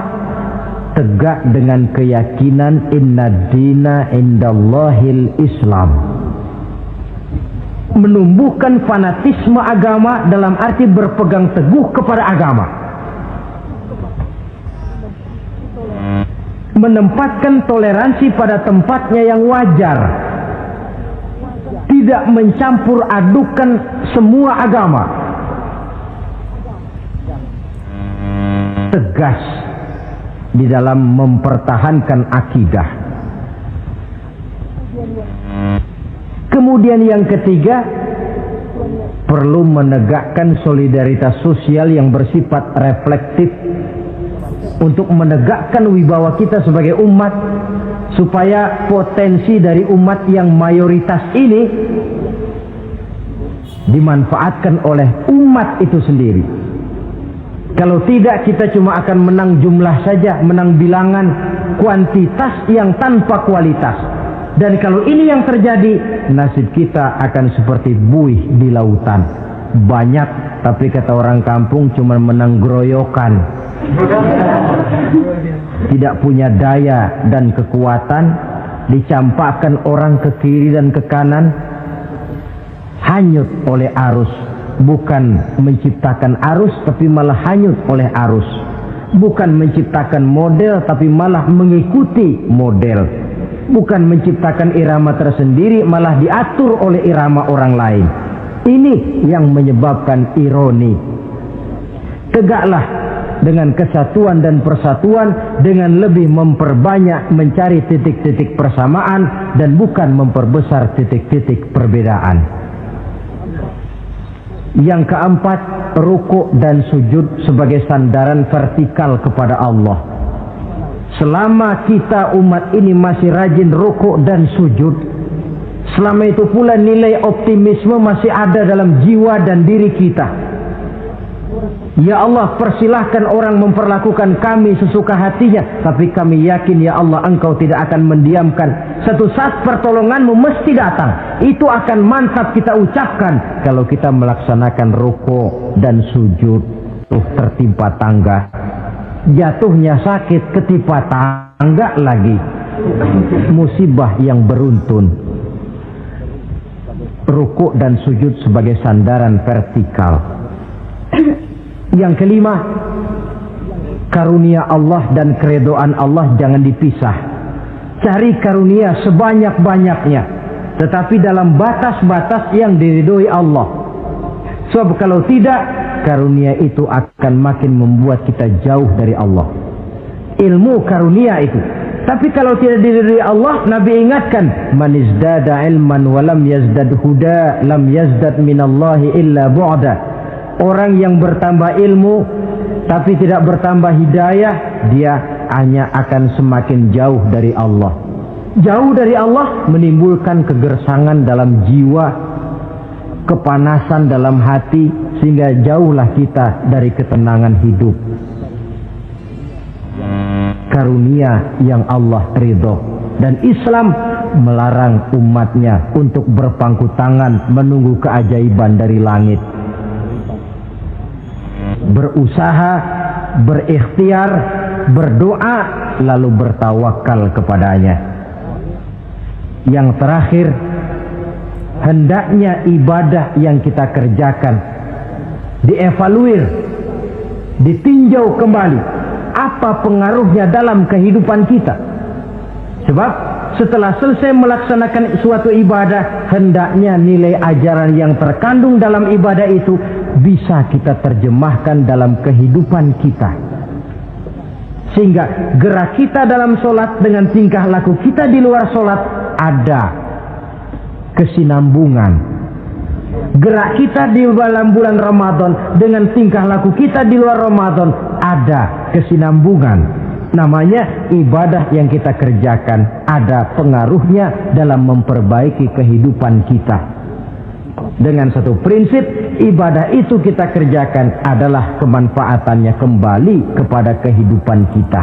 tegak dengan keyakinan inna dina indallahil Islam. Menumbuhkan fanatisme agama dalam arti berpegang teguh kepada agama. Menempatkan toleransi pada tempatnya yang wajar. Tidak mencampur adukan semua agama. Tegas di dalam mempertahankan akidah. Kemudian yang ketiga, perlu menegakkan solidaritas sosial yang bersifat reflektif untuk menegakkan wibawa kita sebagai umat, supaya potensi dari umat yang mayoritas ini dimanfaatkan oleh umat itu sendiri. Kalau tidak, kita cuma akan menang jumlah saja, menang bilangan, kuantitas yang tanpa kualitas. Dan kalau ini yang terjadi, nasib kita akan seperti buih di lautan. Banyak, tapi kata orang kampung cuma menang groyokan. Tidak punya daya dan kekuatan, dicampakkan orang ke kiri dan ke kanan, hanyut oleh arus. Bukan menciptakan arus, tapi malah hanyut oleh arus. Bukan menciptakan model, tapi malah mengikuti model. bukan menciptakan irama tersendiri, malah diatur oleh irama orang lain. Ini yang menyebabkan ironi. Tegaklah dengan kesatuan dan persatuan dengan lebih memperbanyak mencari titik-titik persamaan dan bukan memperbesar titik-titik perbedaan. Yang keempat, rukuk dan sujud sebagai sandaran vertikal kepada Allah. Selama kita umat ini masih rajin rukuk dan sujud, selama itu pula nilai optimisme masih ada dalam jiwa dan diri kita. Ya Allah, persilahkan orang memperlakukan kami sesuka hatinya, tapi kami yakin ya Allah, Engkau tidak akan mendiamkan. Satu saat pertolonganmu mesti datang. Itu akan mantap kita ucapkan kalau kita melaksanakan rukuk dan sujud. Tertimpa tangga, jatuhnya sakit, ketipa tangga lagi, musibah yang beruntun. Rukuk dan sujud sebagai sandaran vertikal. Yang kelima, karunia Allah dan keredoan Allah jangan dipisah. Cari karunia sebanyak-banyaknya, tetapi dalam batas-batas yang diridhoi Allah. Sebab kalau tidak, karunia itu akan makin membuat kita jauh dari Allah. Ilmu karunia itu. Tapi kalau tidak diridhoi Allah, Nabi ingatkan, man izdada ilman wa lam yazdad huda, lam yazdad minallahi illa bu'da. Orang yang bertambah ilmu tapi tidak bertambah hidayah, dia hanya akan semakin jauh dari Allah. Jauh dari Allah menimbulkan kegersangan dalam jiwa, kepanasan dalam hati, sehingga jauhlah kita dari ketenangan hidup. Karunia yang Allah ridho, dan Islam melarang umatnya untuk berpangku tangan menunggu keajaiban dari langit. Berusaha, berikhtiar, berdoa, lalu bertawakal kepadanya. Yang terakhir, hendaknya ibadah yang kita kerjakan dievaluir, ditinjau kembali apa pengaruhnya dalam kehidupan kita. Sebab setelah selesai melaksanakan suatu ibadah, hendaknya nilai ajaran yang terkandung dalam ibadah itu bisa kita terjemahkan dalam kehidupan kita, sehingga gerak kita dalam sholat dengan tingkah laku kita di luar sholat ada kesinambungan. Gerak kita di dalam bulan Ramadan dengan tingkah laku kita di luar Ramadan ada kesinambungan. Namanya ibadah yang kita kerjakan ada pengaruhnya dalam memperbaiki kehidupan kita. Dengan satu prinsip, ibadah itu kita kerjakan adalah kemanfaatannya kembali kepada kehidupan kita.